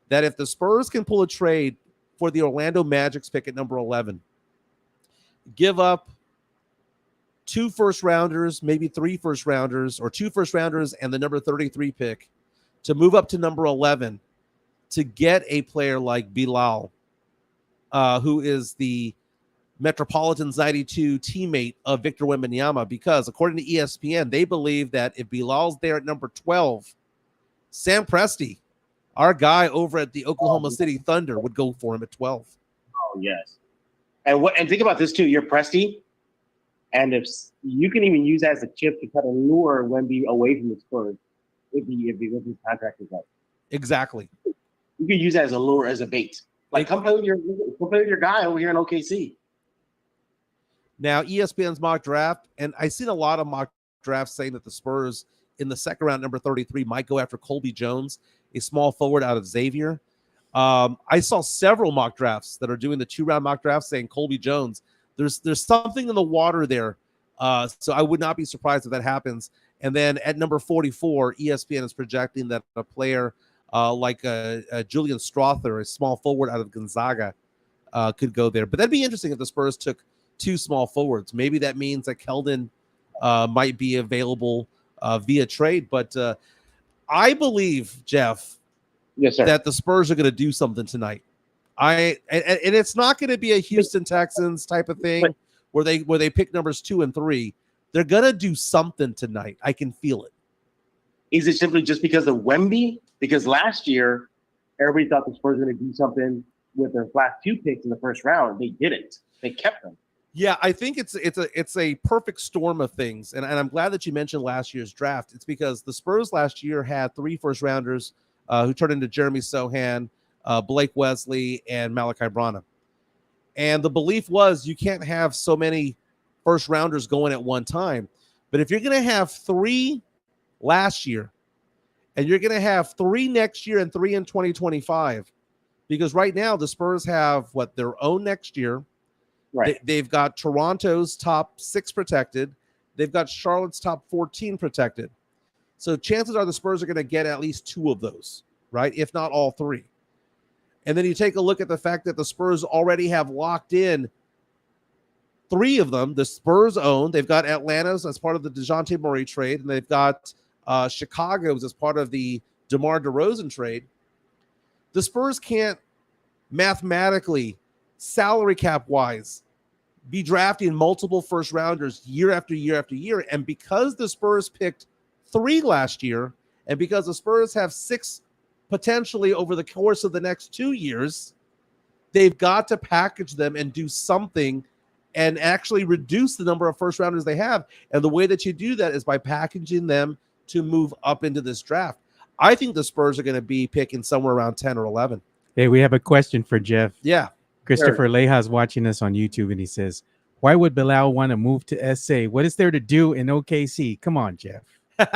that if the Spurs can pull a trade for the Orlando Magic's pick at number 11, give up 2 first-rounders, maybe 3 first-rounders, or 2 first-rounders and the number 33 pick to move up to number 11 to get a player like Bilal, who is the Metropolitans 92 teammate of Victor Wembanyama, because according to ESPN, they believe that if Bilal's there at number 12, Sam Presti, our guy over at the Oklahoma City Thunder, would go for him at 12. Oh, yes. And think about this too. You're Presti, and if you can even use that as a chip to kind of lure Wemby away from the Spurs if his contract is up. Exactly. You can use that as a lure, as a bait. Like come play with your guy over here in OKC. Now, ESPN's mock draft, and I've seen a lot of mock drafts saying that the Spurs in the second round, number 33, might go after Colby Jones, a small forward out of Xavier. I saw several mock drafts that are doing the 2-round mock drafts saying Colby Jones. There's something in the water there. So I would not be surprised if that happens. And then at number 44, ESPN is projecting that a player like Julian Strother, a small forward out of Gonzaga, could go there. But that'd be interesting if the Spurs took 2 small forwards. Maybe that means that Keldon might be available via trade. But I believe, Jeff, yes, sir, that the Spurs are going to do something tonight. And it's not going to be a Houston Texans type of thing where they pick numbers 2 and 3. They're going to do something tonight. I can feel it. Is it simply just because of Wemby? Because last year, everybody thought the Spurs were going to do something with their last 2 picks in the first round. They didn't. They kept them. Yeah, I think it's a perfect storm of things. And I'm glad that you mentioned last year's draft. It's because the Spurs last year had 3 first-rounders who turned into Jeremy Sohan, Blake Wesley, and Malachi Branham. And the belief was you can't have so many first-rounders going at one time. But if you're going to have 3 last year, and you're going to have 3 next year and 3 in 2025, because right now the Spurs have their own next year. Right. They've got Toronto's top 6 protected. They've got Charlotte's top 14 protected. So chances are the Spurs are going to get at least 2 of those, right? If not all 3. And then you take a look at the fact that the Spurs already have locked in 3 of them. The Spurs own. They've got Atlanta's as part of the DeJounte Murray trade, and they've got Chicago's as part of the DeMar DeRozan trade. The Spurs can't mathematically, salary cap wise, be drafting multiple first rounders year after year after year. And because the Spurs picked 3 last year, and because the Spurs have 6 potentially over the course of the next 2 years, they've got to package them and do something and actually reduce the number of first rounders they have. And the way that you do that is by packaging them to move up into this draft. I think the Spurs are going to be picking somewhere around 10 or 11. Hey, we have a question for Jeff. Yeah. Christopher Leja's watching us on YouTube, and he says, why would Bilal want to move to SA? What is there to do in OKC? Come on, Jeff. What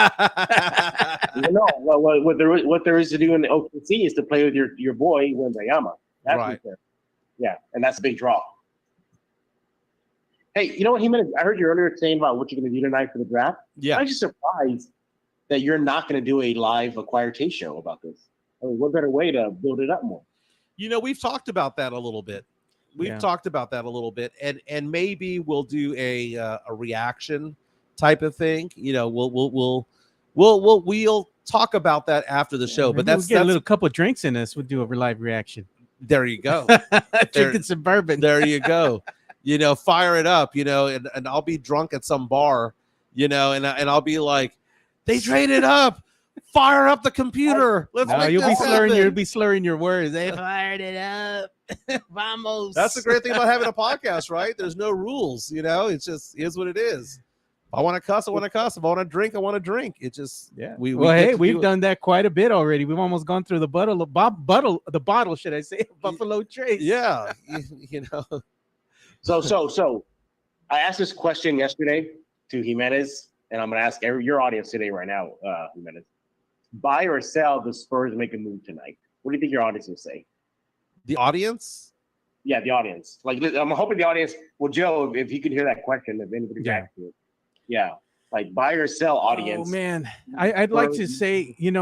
there is to do in the OKC is to play with your boy, Wembanyama. That's right. Yeah, and that's a big draw. Hey, you know what, Jimenez? I heard you earlier saying about what you're going to do tonight for the draft. Yeah. I'm just surprised that you're not going to do a live Acquired Taste show about this. I mean, what better way to build it up more? You know, we've talked about that a little bit. And maybe we'll do a reaction type of thing. You know, we'll talk about that after the show. But we'll get a little couple of drinks in us. We'll do a live reaction. There you go. Drinking some bourbon. There you go. You know, fire it up. You know, and I'll be drunk at some bar. You know, and I'll be like, they traded up. Fire up the computer. You'll be slurring your words. They fired it up. Vamos. That's the great thing about having a podcast, right? There's no rules, you know. It's just is what it is. I want to cuss, I want to cuss. If I want to drink, I want to drink. It just we've done that quite a bit already. We've almost gone through the bottle, should I say, Buffalo Trace. Yeah, you know. So I asked this question yesterday to Jimenez, and I'm going to ask your audience today right now, Jimenez. Buy or sell the Spurs make a move tonight? What do you think your audience will say? The audience? Yeah, the audience. Like, I'm hoping the audience. Well, Joe, if you could hear that question, if anybody's asking it. Yeah, like buy or sell audience. Oh man, I'd like to say, in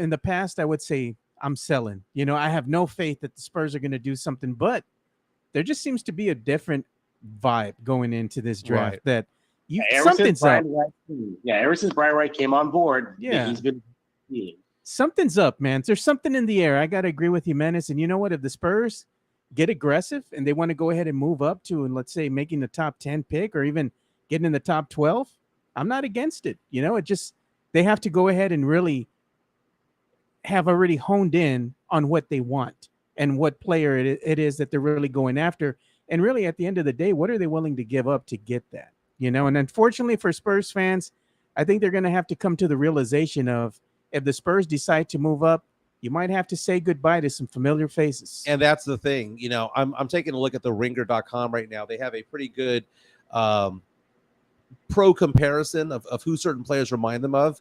the past I would say I'm selling. I have no faith that the Spurs are going to do something, but there just seems to be a different vibe going into this draft that something's up. Ever since Brian Wright came on board, he's been. Something's up, man. There's something in the air. I got to agree with Jimenez. And you know what? If the Spurs get aggressive and they want to go ahead and move up to, and let's say, making the top 10 pick or even getting in the top 12, I'm not against it. They have to go ahead and really have already honed in on what they want and what player it is that they're really going after. And really, at the end of the day, what are they willing to give up to get that? And unfortunately for Spurs fans, I think they're going to have to come to the realization of, if the Spurs decide to move up, you might have to say goodbye to some familiar faces. And that's the thing. I'm taking a look at the ringer.com right now. They have a pretty good pro comparison of who certain players remind them of.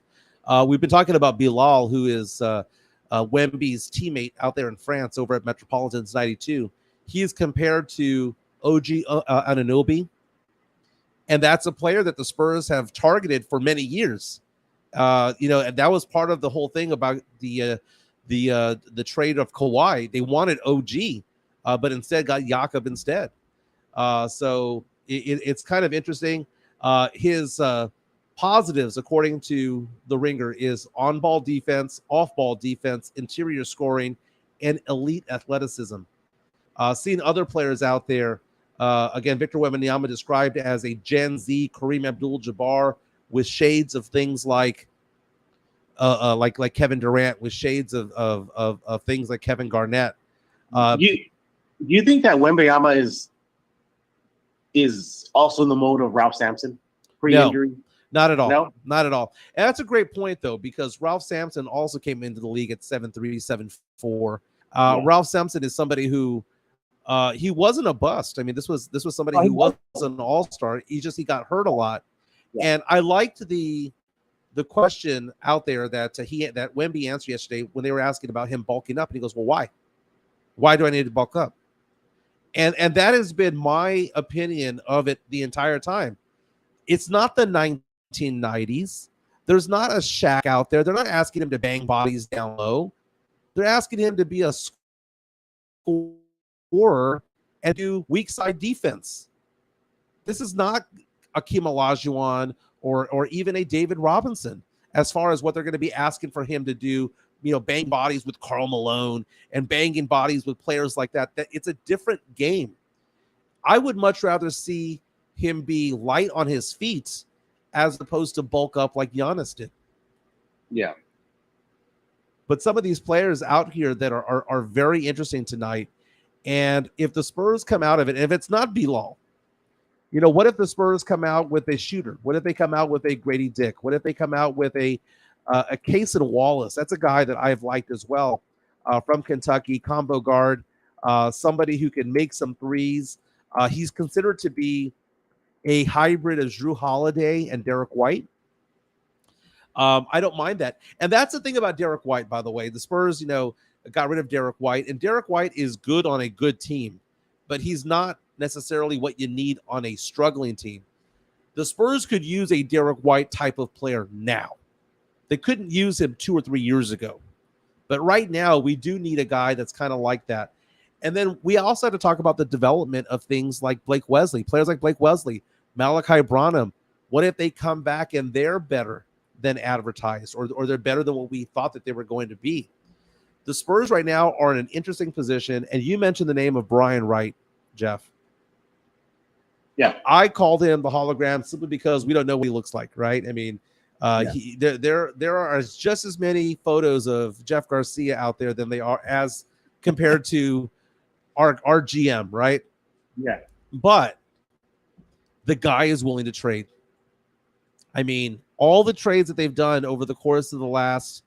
We've been talking about Bilal, who is Wemby's teammate out there in France over at Metropolitans 92. He is compared to OG Anunoby. And that's a player that the Spurs have targeted for many years. And that was part of the whole thing about the trade of Kawhi. They wanted OG, but instead got Jakob instead. So it's kind of interesting. His positives, according to the Ringer, is on-ball defense, off-ball defense, interior scoring, and elite athleticism. Seeing other players out there, again, Victor Wembanyama described as a Gen Z Kareem Abdul-Jabbar, with shades of things like Kevin Durant, with shades of things like Kevin Garnett. Do you think that Wembanyama is also in the mode of Ralph Sampson pre-injury? No, not at all. No? Not at all. And that's a great point, though, because Ralph Sampson also came into the league at 7'3", 7'4". Ralph Sampson is somebody who he wasn't a bust. I mean, this was somebody who was an all-star. He got hurt a lot. Yeah. And I liked the question out there that that Wemby answered yesterday when they were asking about him bulking up, and he goes, "Well, why? Why do I need to bulk up?" And that has been my opinion of it the entire time. It's not the 1990s. There's not a Shaq out there. They're not asking him to bang bodies down low. They're asking him to be a scorer and do weak side defense. This is not Akeem Olajuwon or even a David Robinson as far as what they're going to be asking for him to do, bang bodies with Karl Malone and banging bodies with players like that. That it's a different game. I would much rather see him be light on his feet as opposed to bulk up like Giannis did. Yeah. But some of these players out here that are very interesting tonight. And if the Spurs come out of it, if it's not Bilal, what if the Spurs come out with a shooter? What if they come out with a Grady Dick? What if they come out with a Cason Wallace? That's a guy that I've liked as well, from Kentucky, combo guard, somebody who can make some threes. He's considered to be a hybrid of Jrue Holiday and Derek White. I don't mind that. And that's the thing about Derek White, by the way. The Spurs, got rid of Derek White, and Derek White is good on a good team, but he's not necessarily what you need on a struggling team. The Spurs could use a Derek White type of player now. They couldn't use him 2 or 3 years ago. But right now, we do need a guy that's kind of like that. And then we also have to talk about the development of things like Blake Wesley, players like Blake Wesley, Malachi Branham. What if they come back and they're better than advertised, or they're better than what we thought that they were going to be? The Spurs right now are in an interesting position. And you mentioned the name of Brian Wright, Jeff. Yeah, I called him the hologram simply because we don't know what he looks like, right? I mean, there are just as many photos of Jeff Garcia out there than they are as compared to our GM, right? Yeah. But the guy is willing to trade. I mean, all the trades that they've done over the course of the last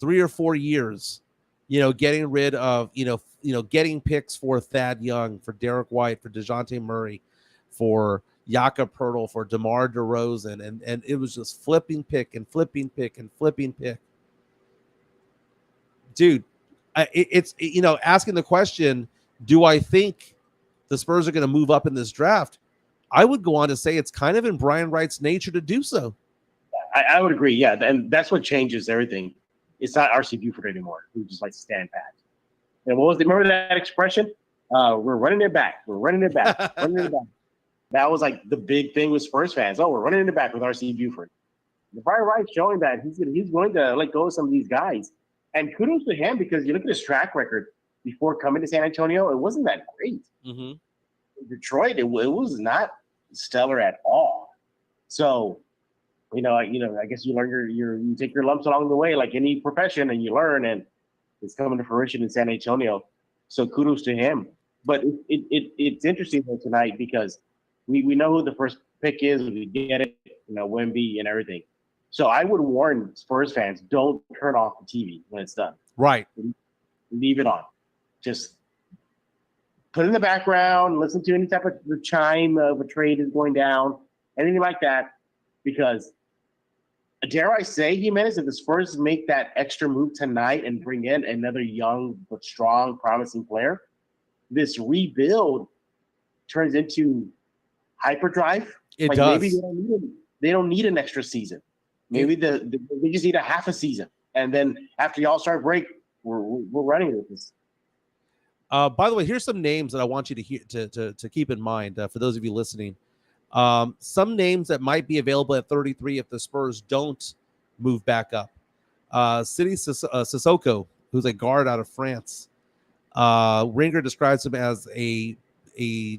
3 or 4 years, getting rid of, getting picks for Thad Young, for Derek White, for DeJounte Murray, for Jakob Poeltl, for DeMar DeRozan, and it was just flipping pick and flipping pick and flipping pick. Dude, it's asking the question, do I think the Spurs are going to move up in this draft? I would go on to say it's kind of in Brian Wright's nature to do so. I would agree, yeah, and that's what changes everything. It's not R.C. Buford anymore, who just like stand pat. And remember that expression? We're running it back. We're running it back. Running it back. That was like the big thing with Spurs fans. Oh, we're running it back with R.C. Buford. Brian Wright showing that he's going to let go of some of these guys. And kudos to him, because you look at his track record before coming to San Antonio, it wasn't that great. Mm-hmm. Detroit, it was not stellar at all. So, I guess you learn you take your lumps along the way, like any profession, and you learn, and it's coming to fruition in San Antonio. So kudos to him. But it's interesting though tonight, because we know who the first pick is. We get it, Wemby and everything. So I would warn Spurs fans, don't turn off the TV when it's done. Right. Leave it on. Just put it in the background, listen to any type of the chime of a trade is going down, anything like that. Because dare I say, Jimenez, if the Spurs make that extra move tonight and bring in another young but strong, promising player, this rebuild turns into hyperdrive. It does. Maybe they don't need an extra season. Maybe they just need a half a season, and then after the All-Star break, we're running with this. By the way, here's some names that I want you to hear to keep in mind for those of you listening. Some names that might be available at 33 if the Spurs don't move back up. Sidi Sissoko, who's a guard out of France. Ringer describes him as a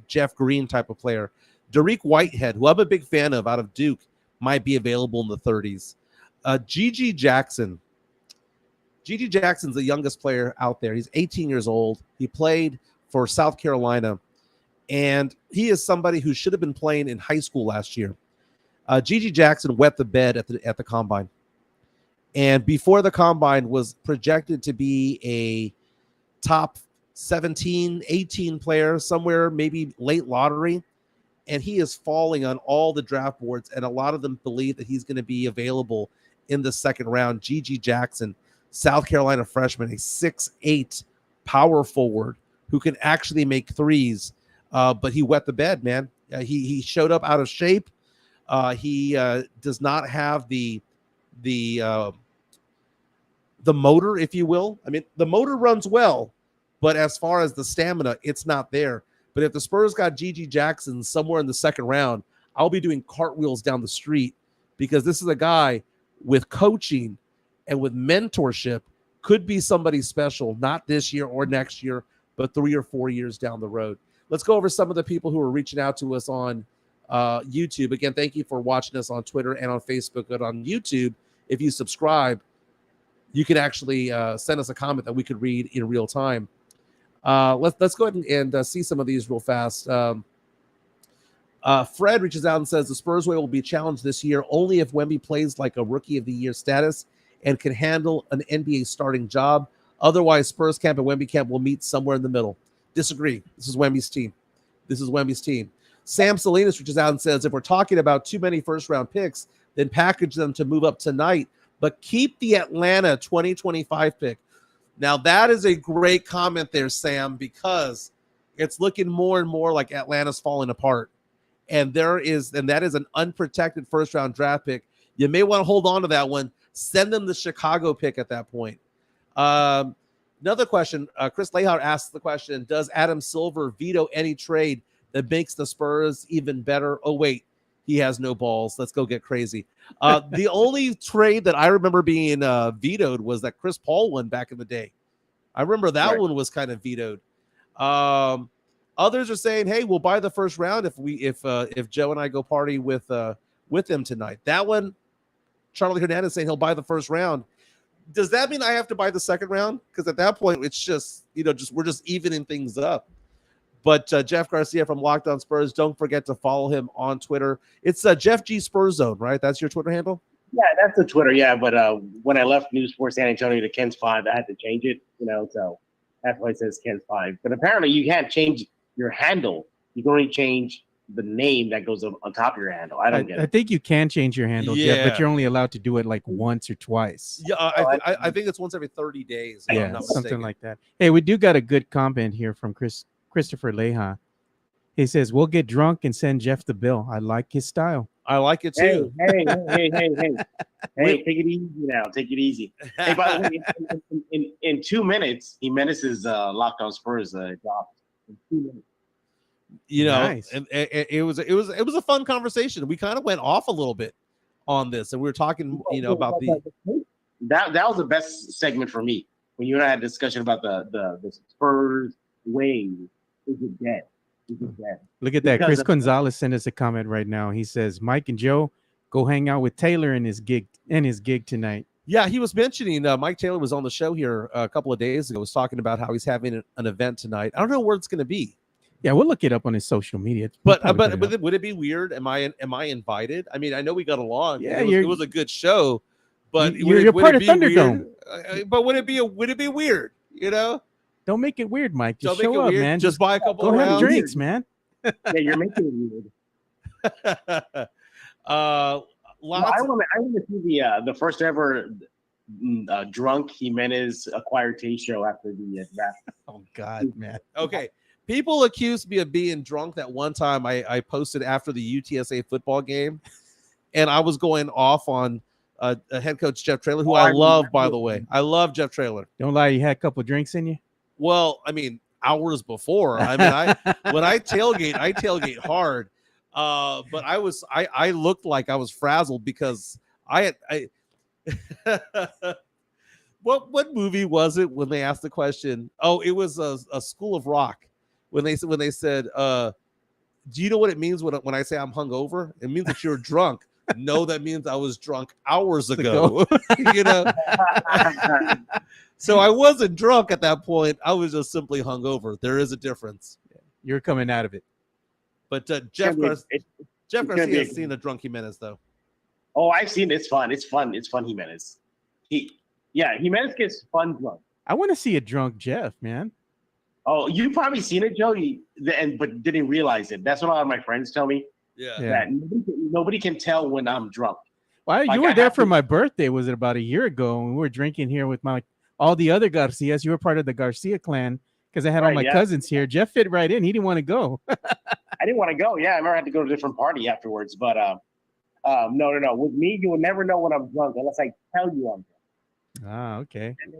Jeff Green type of player. Dariq Whitehead, who I'm a big fan of, out of Duke, might be available in the 30s. Gigi Jackson. Gigi Jackson's the youngest player out there. He's 18 years old. He played for South Carolina, and he is somebody who should have been playing in high school last year. Gigi Jackson wet the bed at the combine, and before the combine was projected to be a top 17, 18 player, somewhere maybe late lottery, and he is falling on all the draft boards, and a lot of them believe that he's going to be available in the second round. Gigi Jackson, South Carolina freshman, a 6'8" power forward who can actually make threes, but he wet the bed, man. He showed up out of shape. He does not have the motor, if you will. I mean, the motor runs well, but as far as the stamina, it's not there. But if the Spurs got Gigi Jackson somewhere in the second round, I'll be doing cartwheels down the street, because this is a guy with coaching and with mentorship, could be somebody special, not this year or next year, but 3 or 4 years down the road. Let's go over some of the people who are reaching out to us on YouTube. Again, thank you for watching us on Twitter and on Facebook. But on YouTube, if you subscribe, you can actually send us a comment that we could read in real time. Let's go ahead and see some of these real fast. Fred reaches out and says the Spurs way will be challenged this year only if Wemby plays like a Rookie of the Year status and can handle an NBA starting job. Otherwise, Spurs camp and Wemby camp will meet somewhere in the middle. Disagree. This is Wemby's team. Sam Salinas reaches out and says, if we're talking about too many first-round picks, then package them to move up tonight, but keep the Atlanta 2025 pick. Now, that is a great comment there, Sam, because it's looking more and more like Atlanta's falling apart. And that is an unprotected first-round draft pick. You may want to hold on to that one. Send them the Chicago pick at that point. Another question, Chris Lehar asks the question, does Adam Silver veto any trade that makes the Spurs even better? Oh, wait, he has no balls. Let's go get crazy. The only trade that I remember being vetoed was that Chris Paul one back in the day. I remember that one was kind of vetoed. Others are saying, hey, we'll buy the first round if Joe and I go party with him tonight. That one, Charlie Hernandez saying he'll buy the first round. Does that mean I have to buy the second round? Because at that point, it's just we're just evening things up. But Jeff Garcia from Locked On Spurs, don't forget to follow him on Twitter. It's Jeff G Spurs Zone, right? That's your Twitter handle? Yeah, that's the Twitter. Yeah, but when I left News Sports San Antonio to Ken's 5, I had to change it. So that's why it says Ken's 5. But apparently, you can't change your handle. You can only change the name that goes on top of your handle. I don't get it. I think you can change your handle, Jeff, but you're only allowed to do it like once or twice. Yeah, I think it's once every 30 days. Yeah, something like that. Hey, we do got a good comment here from Christopher Leha. He says, we'll get drunk and send Jeff the bill. I like his style. I like it too. Hey, take it easy now. Take it easy. Hey, by the way, in 2 minutes, he menaces Locked On Spurs job. In 2 minutes. Nice. And it was a fun conversation. We kind of went off a little bit on this, and we were talking, about that was the best segment for me when you and I had a discussion about the Spurs way. Is it dead? Look at that. Chris Gonzalez sent us a comment right now. He says, Mike and Joe, go hang out with Taylor and his gig tonight. Yeah, he was mentioning Mike Taylor was on the show here a couple of days ago. Was talking about how he's having an event tonight. I don't know where it's going to be. Yeah, we'll look it up on his social media. But would it be weird? Am I invited? I mean, I know we got along. Yeah, it was a good show. But you're part of Thunderdome. But would it be weird? Don't make it weird, Mike. Just show up, weird. Man. Just buy a couple. Go of have drinks, man. Yeah, you're making it weird. I want to see the first ever drunk Jimenez acquired taste show after the draft. Oh God, man. Okay. People accused me of being drunk that one time I posted after the UTSA football game, and I was going off on head coach Jeff Traylor, who I love, by the way. I love Jeff Traylor. Don't lie, you had a couple of drinks in you? Well, I mean, hours before. I mean, when I tailgate hard. But I looked like I was frazzled because what movie was it when they asked the question? Oh, it was a School of Rock. When they said, do you know what it means when I say I'm hungover? It means that you're drunk. No, that means I was drunk hours ago. So I wasn't drunk at that point. I was just simply hungover. There is a difference. You're coming out of it. But Jeff Garcia has seen the drunk Jimenez though. Oh, I've seen it. It's fun. It's fun Jimenez. Jimenez gets fun drunk. I want to see a drunk Jeff, man. Oh, you probably seen it, Joe, but didn't realize it. That's what a lot of my friends tell me. Yeah. That nobody can tell when I'm drunk. Well, you were there for my birthday. Was it about a year ago? And we were drinking here with all the other Garcias. You were part of the Garcia clan because I had all my cousins here. Jeff fit right in. He didn't want to go. I didn't want to go. Yeah, I remember I had to go to a different party afterwards. But no. With me, you will never know when I'm drunk unless I tell you I'm drunk. Ah, okay. And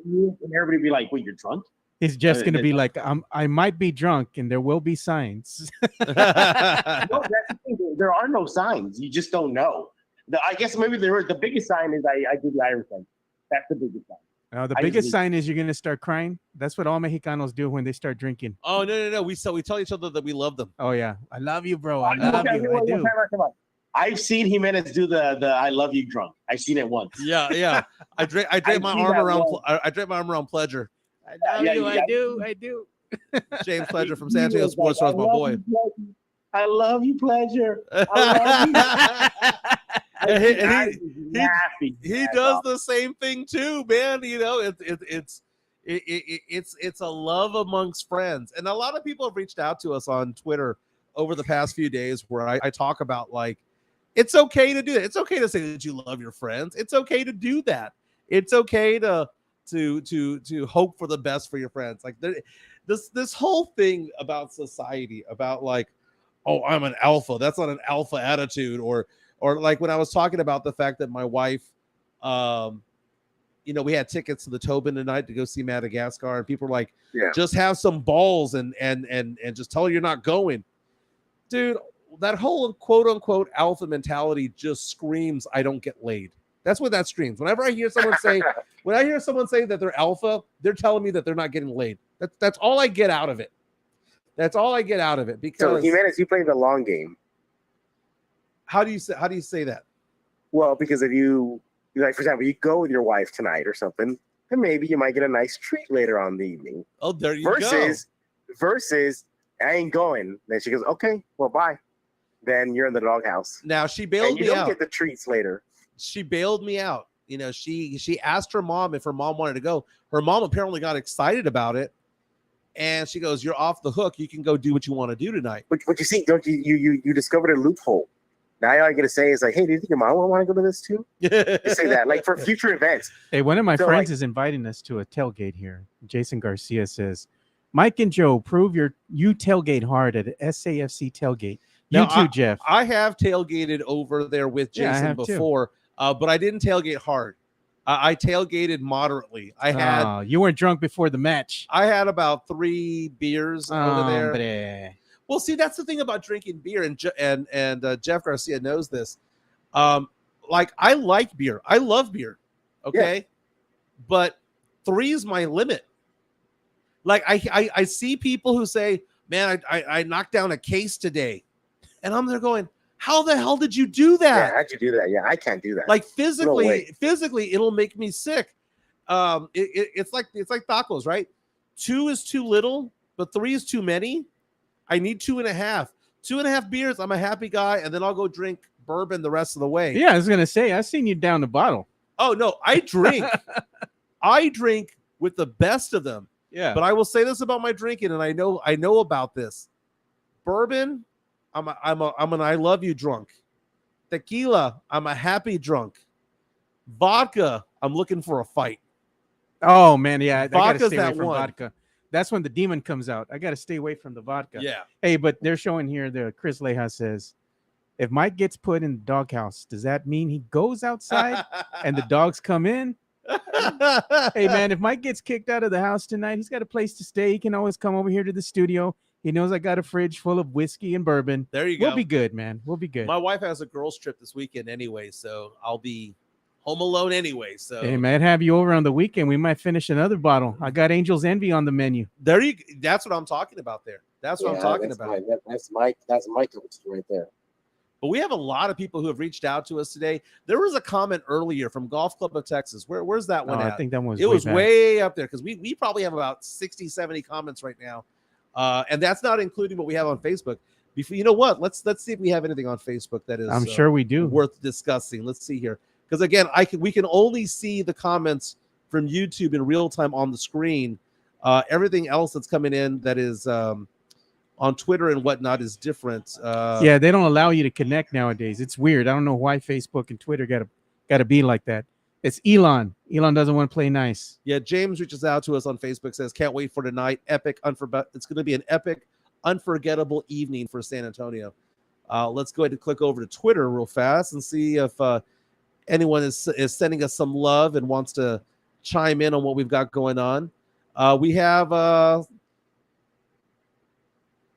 everybody be like, "Wait, you're drunk?" It's just going to be like, I might be drunk and there will be signs. No, that's the thing. There are no signs. You just don't know. I guess maybe the biggest sign is I do the Irish thing. That's the biggest sign. The biggest sign is you're going to start crying. That's what all Mexicanos do when they start drinking. Oh, no. We tell each other that we love them. Oh, yeah. I love you, bro. I love you. I do. Come on. I've seen Jimenez do the I love you drunk. I've seen it once. Yeah. I drape my arm around Pledger. I love you. I do. James Pledger from San Antonio Sports Stars, my boy. I love you, Pledger. I love you. He does the same thing too, man. It's a love amongst friends, and a lot of people have reached out to us on Twitter over the past few days where I talk about like it's okay to do that. It's okay to say that you love your friends. It's okay to do that. It's okay to hope for the best for your friends. Like this whole thing about society, about like, oh, I'm an alpha. That's not an alpha attitude. Or like when I was talking about the fact that my wife, we had tickets to the Tobin tonight to go see Madagascar, and people were like, just have some balls and just tell her you're not going. Dude, that whole quote unquote alpha mentality just screams, I don't get laid. That's what that screams. Whenever I hear someone say, that they're alpha, they're telling me that they're not getting laid. That's all I get out of it. That's all I get out of it. Because so Jimenez, you play the long game. How do you say that? Well, because if you like, for example, you go with your wife tonight or something, then maybe you might get a nice treat later on in the evening. Oh, there you go. Versus I ain't going. Then she goes, okay, well, bye. Then you're in the doghouse. Now she bailed me out. You don't get the treats later. She bailed me out. You know, she asked her mom if her mom wanted to go. Her mom apparently got excited about it. And she goes, you're off the hook. You can go do what you want to do tonight. But you see, don't you discovered a loophole. Now all you're going to say is like, hey, do you think your mom want to go to this too? You say that, like, for future events. Hey, one of my friends is inviting us to a tailgate here. Jason Garcia says, Mike and Joe, prove you tailgate hard at SAFC tailgate. You too, Jeff. I have tailgated over there with Jason before, but I didn't tailgate hard. I tailgated moderately. You weren't drunk before the match. I had about 3 beers over there. Hombre. Well, see, that's the thing about drinking beer, and Jeff Garcia knows this. Like, I like beer. I love beer. Okay. Yeah. But 3 is my limit. Like, I see people who say, man, I knocked down a case today. And I'm there going, how the hell did you do that? Yeah, how'd you do that? Yeah, I can't do that. Like, physically, it'll make me sick. It's like tacos, right? 2 is too little, but 3 is too many. I need 2.5. 2.5 beers. I'm a happy guy, and then I'll go drink bourbon the rest of the way. Yeah, I was gonna say, I've seen you down the bottle. Oh no, I drink. I drink with the best of them. Yeah. But I will say this about my drinking, and I know about this. Bourbon, I'm an I love you drunk. Tequila, I'm a happy drunk. Vodka, I'm looking for a fight. Oh man, yeah, I gotta Vodka's stay away that from one. vodka. That's when the demon comes out. I gotta stay away from the vodka. Yeah. Hey, but they're showing here. The Chris Leja says, if Mike gets put in the doghouse, does that mean he goes outside and the dogs come in? Hey man, if Mike gets kicked out of the house tonight, he's got a place to stay. He can always come over here to the studio. He knows I got a fridge full of whiskey and bourbon. There you go. We'll be good, man. We'll be good. My wife has a girls trip this weekend anyway, so I'll be home alone anyway. So hey, might have you over on the weekend. We might finish another bottle. I got Angel's Envy on the menu. That's what I'm talking about there. That's what I'm talking about. That's Mike right there. But we have a lot of people who have reached out to us today. There was a comment earlier from Golf Club of Texas. Where's that one at? I think that one was way up there because we probably have about 60, 70 comments right now. And that's not including what we have on Facebook. You know what? Let's see if we have anything on Facebook that is I'm sure we do worth discussing. Let's see here. Because again, we can only see the comments from YouTube in real time on the screen. Everything else that's coming in that is on Twitter and whatnot is different. Yeah, they don't allow you to connect nowadays. It's weird. I don't know why Facebook and Twitter gotta be like that. It's Elon. Elon doesn't want to play nice. Yeah, James reaches out to us on Facebook, says, can't wait for tonight. It's going to be an epic, unforgettable evening for San Antonio. Let's go ahead and click over to Twitter real fast and see if anyone is sending us some love and wants to chime in on what we've got going on. We have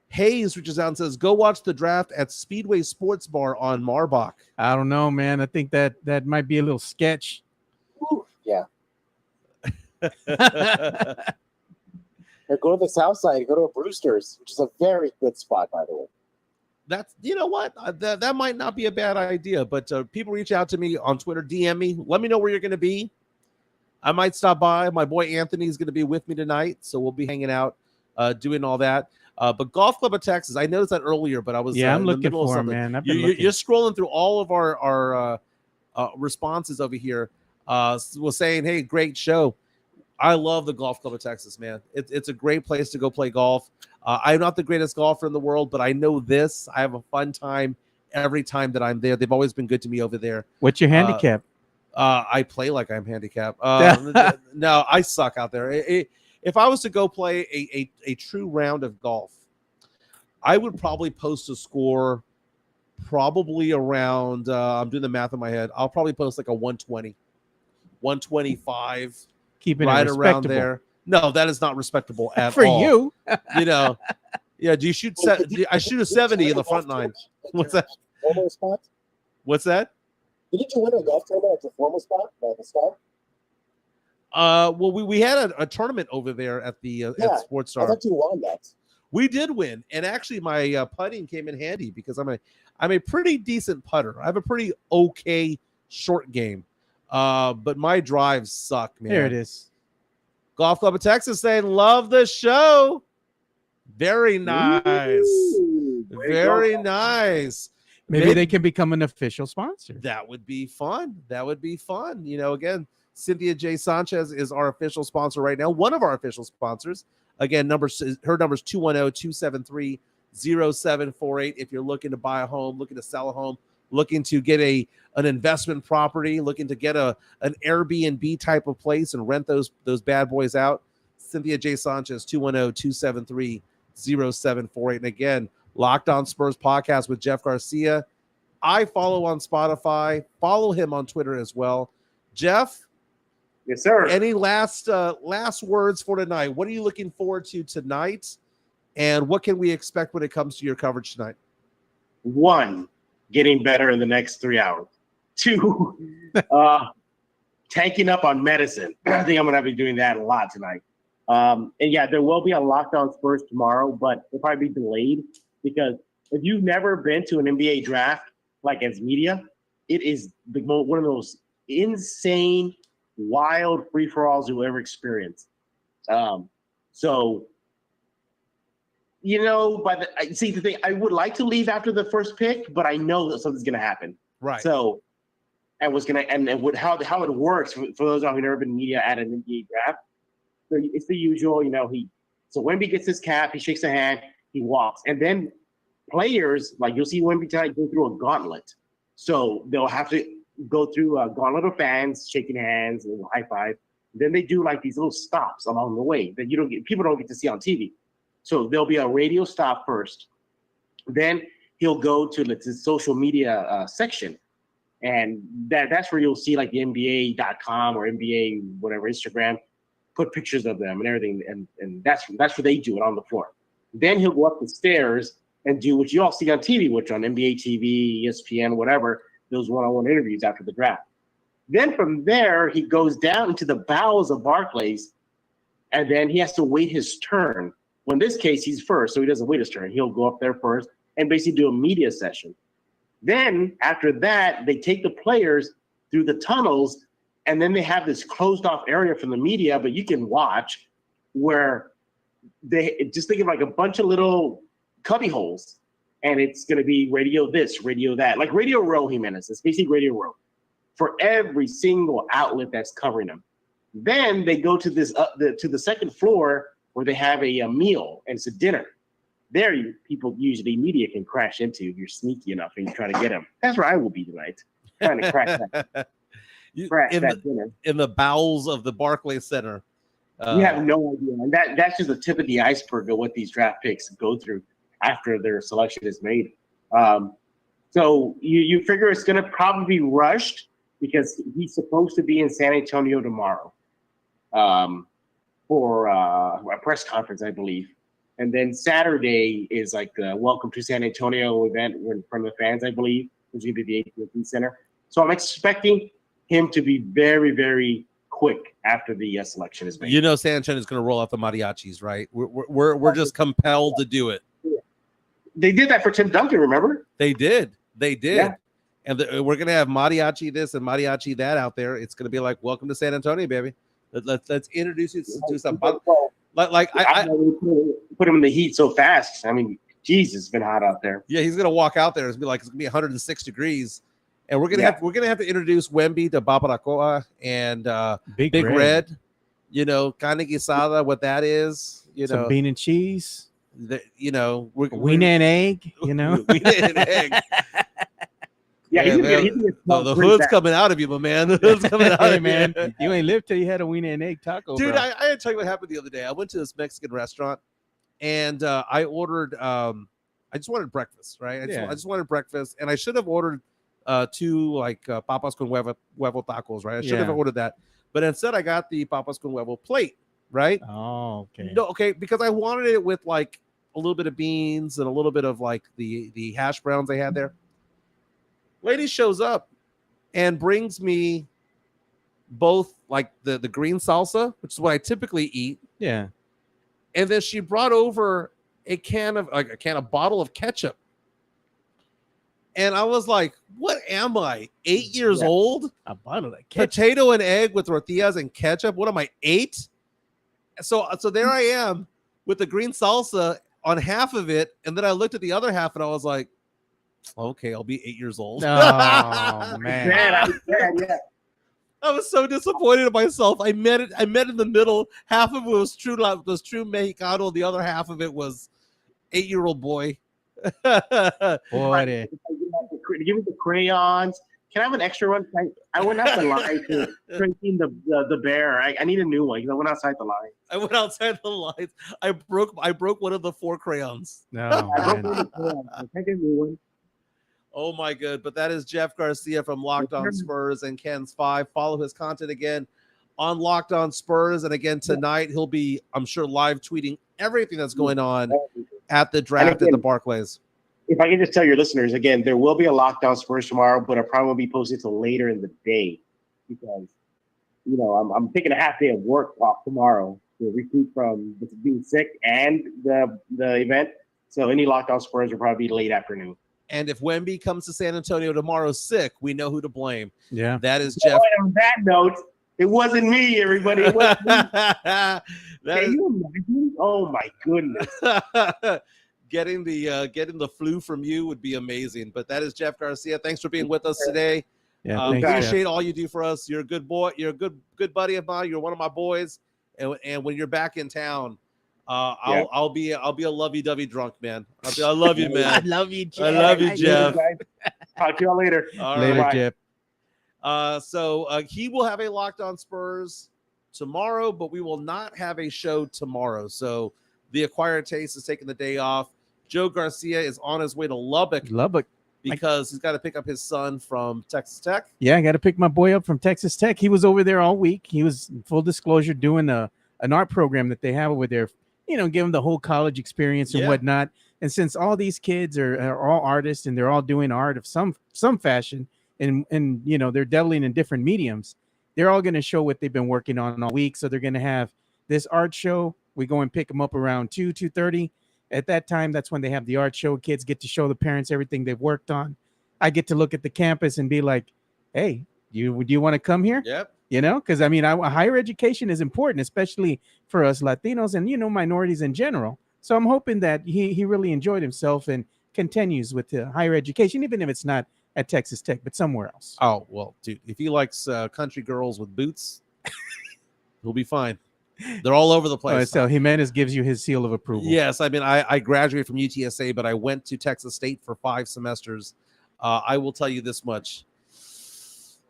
Hayes reaches out and says, go watch the draft at Speedway Sports Bar on Marbach. I don't know, man. I think that might be a little sketch. Ooh, yeah. Go to the south side. Go to a Brewster's, which is a very good spot, by the way. That's, you know what? That might not be a bad idea, but people reach out to me on Twitter, DM me. Let me know where you're going to be. I might stop by. My boy Anthony is going to be with me tonight, so we'll be hanging out, doing all that. But Golf Club of Texas, I noticed that earlier, but I was I'm looking for him, man. You're scrolling through all of our responses over here. Was saying, hey, great show. I love the Golf Club of Texas, man. It's a great place to go play golf. I'm not the greatest golfer in the world, but I know this. I have a fun time every time that I'm there. They've always been good to me over there. What's your handicap? I play like I'm handicapped. No, I suck out there. If I was to go play a true round of golf, I would probably post a score probably around, I'm doing the math in my head. I'll probably post like a 120, 125. Keeping right it around there. No, that is not respectable at for all. you. You know, yeah. Do you shoot? I shoot a 70 in the front nine. What's that? Formal spot? What's that? Didn't you win a golf tournament at the formal spot at the Star? Well, we had a tournament over there at the at Sports Star. I thought you won that. We did win, and actually, my putting came in handy because I'm a pretty decent putter. I have a pretty okay short game. But my drives suck, man. There it is. Golf Club of Texas saying, love the show. Very nice. Very nice. Maybe they can become an official sponsor. That would be fun. That would be fun. You know, again, Cynthia J. Sanchez is our official sponsor right now. One of our official sponsors. Again, her number is 210-273-0748. If you're looking to buy a home, looking to sell a home, looking to get an investment property, looking to get an Airbnb type of place and rent those bad boys out, Cynthia J. Sanchez, 210-273-0748. And again, Locked On Spurs podcast with Jeff Garcia. I follow on Spotify. Follow him on Twitter as well. Jeff? Yes, sir. Any last words for tonight? What are you looking forward to tonight? And what can we expect when it comes to your coverage tonight? 1, getting better in the next 3 hours. 2, tanking up on medicine. I think I'm going to be doing that a lot tonight. And yeah, there will be a Locked On Spurs tomorrow, but it'll probably be delayed because if you've never been to an NBA draft, like as media, it is one of those insane, wild free-for-alls you'll ever experience. So, you know, the thing, I would like to leave after the first pick, but I know that something's going to happen. Right. So, how it works for those who've never been media at an NBA draft. So it's the usual, you know, so Wemby gets his cap, he shakes a hand, he walks. And then players, like you'll see Wemby tonight go through a gauntlet. So they'll have to go through a gauntlet of fans, shaking hands, a little high five. Then they do like these little stops along the way that people don't get to see on TV. So there'll be a radio stop first. Then he'll go to the social media section. And that's where you'll see like the NBA.com or NBA, whatever, Instagram, put pictures of them and everything. And that's where they do it on the floor. Then he'll go up the stairs and do what you all see on TV, which on NBA TV, ESPN, whatever, those one-on-one interviews after the draft. Then from there, he goes down into the bowels of Barclays, and then he has to wait his turn. Well, in this case, he's first, so he doesn't wait his turn. He'll go up there first and basically do a media session. Then after that, they take the players through the tunnels, and then they have this closed-off area from the media, but you can watch, where they just think of like a bunch of little cubby holes, and it's going to be radio this, radio that, like Radio Row, Jimenez. It's basically Radio Row for every single outlet that's covering them. Then they go to to the second floor where they have a meal, and it's a dinner. There, people usually media can crash into if you're sneaky enough and you try to get them. That's where I will be tonight, trying to crash that. Dinner in the bowels of the Barclays Center. You have no idea, and that's just the tip of the iceberg of what these draft picks go through after their selection is made. So you figure it's going to probably be rushed because he's supposed to be in San Antonio tomorrow for a press conference, I believe. And then Saturday is like the Welcome to San Antonio event in front of the fans, I believe, which is going to be the AT&T Center. So I'm expecting him to be very, very quick after the selection is made. You know, San Antonio is going to roll out the mariachis, right? We're just compelled to do it. They did that for Tim Duncan, remember? They did. Yeah. And we're going to have mariachi this and mariachi that out there. It's going to be like, welcome to San Antonio, baby. Let's introduce you to some. Like I put him in the heat so fast. I mean, Jesus, it's been hot out there. Yeah, he's gonna walk out there. It's gonna be 106 degrees, and we're gonna have to introduce Wemby to Babaracoa and Big Red. You know, carne guisada, what that is. You know, bean and cheese. Wiener and egg. You know, wiener and egg. Yeah, the hood's coming out of you, my man. The hood's coming out of you, man. You ain't lived till you had a wiener and egg taco, dude. Bro. I had to tell you what happened the other day. I went to this Mexican restaurant, and I ordered. I just wanted breakfast, right? I just wanted breakfast, and I should have ordered 2 like papas con huevo tacos, right? I should have ordered that, but instead I got the papas con huevo plate, right? Oh, okay. No, okay, because I wanted it with like a little bit of beans and a little bit of like the hash browns they had there. Lady shows up and brings me both like the green salsa, which is what I typically eat. Yeah. And then she brought over a bottle of ketchup. And I was like, what am I? 8 years old? A bottle of ketchup. Potato and egg with tortillas and ketchup. What am I, 8? So there I am with the green salsa on half of it, and then I looked at the other half, and I was like, okay, I'll be 8 years old. Oh man, yeah. I was so disappointed in myself. I met in the middle. Half of it was true Mexicano. The other half of it was 8-year-old boy. boy, Give me the crayons. Can I have an extra one? I went out the line to drinking the bear. I need a new one because I went outside the line. I went outside the lines. I broke one of the 4 crayons. No, I broke one of the crayons. I can't get a new one. Oh my good. But that is Jeff Garcia from Locked On Spurs and Ken's 5. Follow his content again on Locked On Spurs. And again, tonight he'll be, I'm sure, live tweeting everything that's going on at the draft at the Barclays. If I can just tell your listeners, again, there will be a Locked On Spurs tomorrow, but it probably won't be posted till later in the day because, I'm taking a half day of work off tomorrow to recruit from being sick and the event. So any Locked On Spurs will probably be late afternoon. And if Wemby comes to San Antonio tomorrow sick, we know who to blame. Yeah. That is Jeff. On that note, it wasn't me, everybody. It wasn't me. Can you imagine? Oh, my goodness. Getting the flu from you would be amazing. But that is Jeff Garcia. Thanks for being with us today. Yeah, appreciate all you do for us. You're a good boy. You're a good buddy of mine. You're one of my boys. And when you're back in town, I'll be a lovey-dovey drunk, man. I love you, man. I love you, Jeff. I love you, Jeff. Talk to y'all later. Later, right. Jeff. So he will have a Locked On Spurs tomorrow, but we will not have a show tomorrow. So the Acquired Taste is taking the day off. Joe Garcia is on his way to Lubbock because he's got to pick up his son from Texas Tech. Yeah, I got to pick my boy up from Texas Tech. He was over there all week. He was, full disclosure, doing an art program that they have over there, give him the whole college experience and whatnot. And since all these kids are all artists and they're all doing art of some fashion and they're dabbling in different mediums, they're all going to show what they've been working on all week. So they're going to have this art show. We go and pick them up around 2:30. At that time, that's when they have the art show. Kids get to show the parents everything they've worked on. I get to look at the campus and be like, hey, do you want to come here? Yep. Because higher education is important, especially for us Latinos and, minorities in general. So I'm hoping that he really enjoyed himself and continues with the higher education, even if it's not at Texas Tech, but somewhere else. Oh, well, dude, if he likes country girls with boots, he'll be fine. They're all over the place. So Jimenez gives you his seal of approval. Yes. I mean, I graduated from UTSA, but I went to Texas State for 5 semesters. I will tell you this much.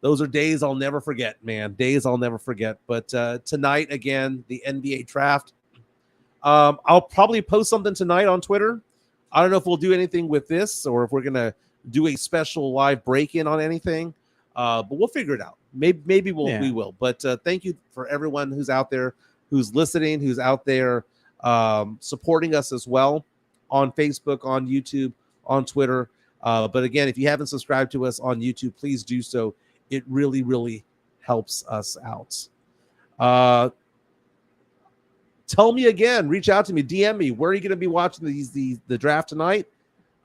Those are days I'll never forget, man. Days I'll never forget. But tonight, again, the NBA draft. I'll probably post something tonight on Twitter. I don't know if we'll do anything with this or if we're going to do a special live break-in on anything. But we'll figure it out. Maybe we will. But thank you for everyone who's out there, who's listening, who's out there supporting us as well on Facebook, on YouTube, on Twitter. But again, if you haven't subscribed to us on YouTube, please do so. It really, really helps us out. Tell me again, reach out to me, DM me. Where are you going to be watching the draft tonight?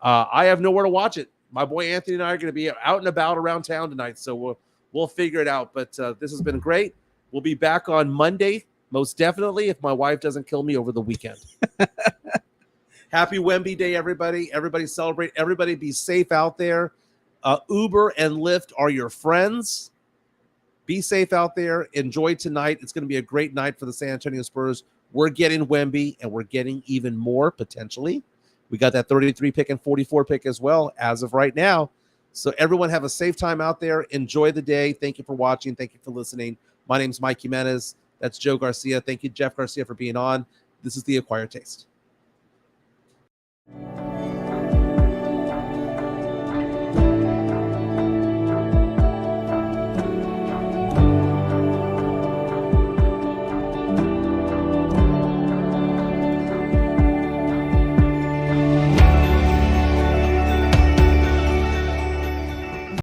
I have nowhere to watch it. My boy Anthony and I are going to be out and about around town tonight, so we'll figure it out. But this has been great. We'll be back on Monday, most definitely, if my wife doesn't kill me over the weekend. Happy Wemby Day, everybody. Everybody celebrate. Everybody be safe out there. Uber and Lyft are your friends. Be safe out there. Enjoy tonight. It's going to be a great night for the San Antonio Spurs. We're getting Wemby, and we're getting even more potentially. We got that 33 pick and 44 pick as well as of right now. So everyone have a safe time out there. Enjoy the day. Thank you for watching. Thank you for listening. My name's Mike Jimenez. That's Joe Garcia. Thank you, Jeff Garcia, for being on. This is The Acquired Taste.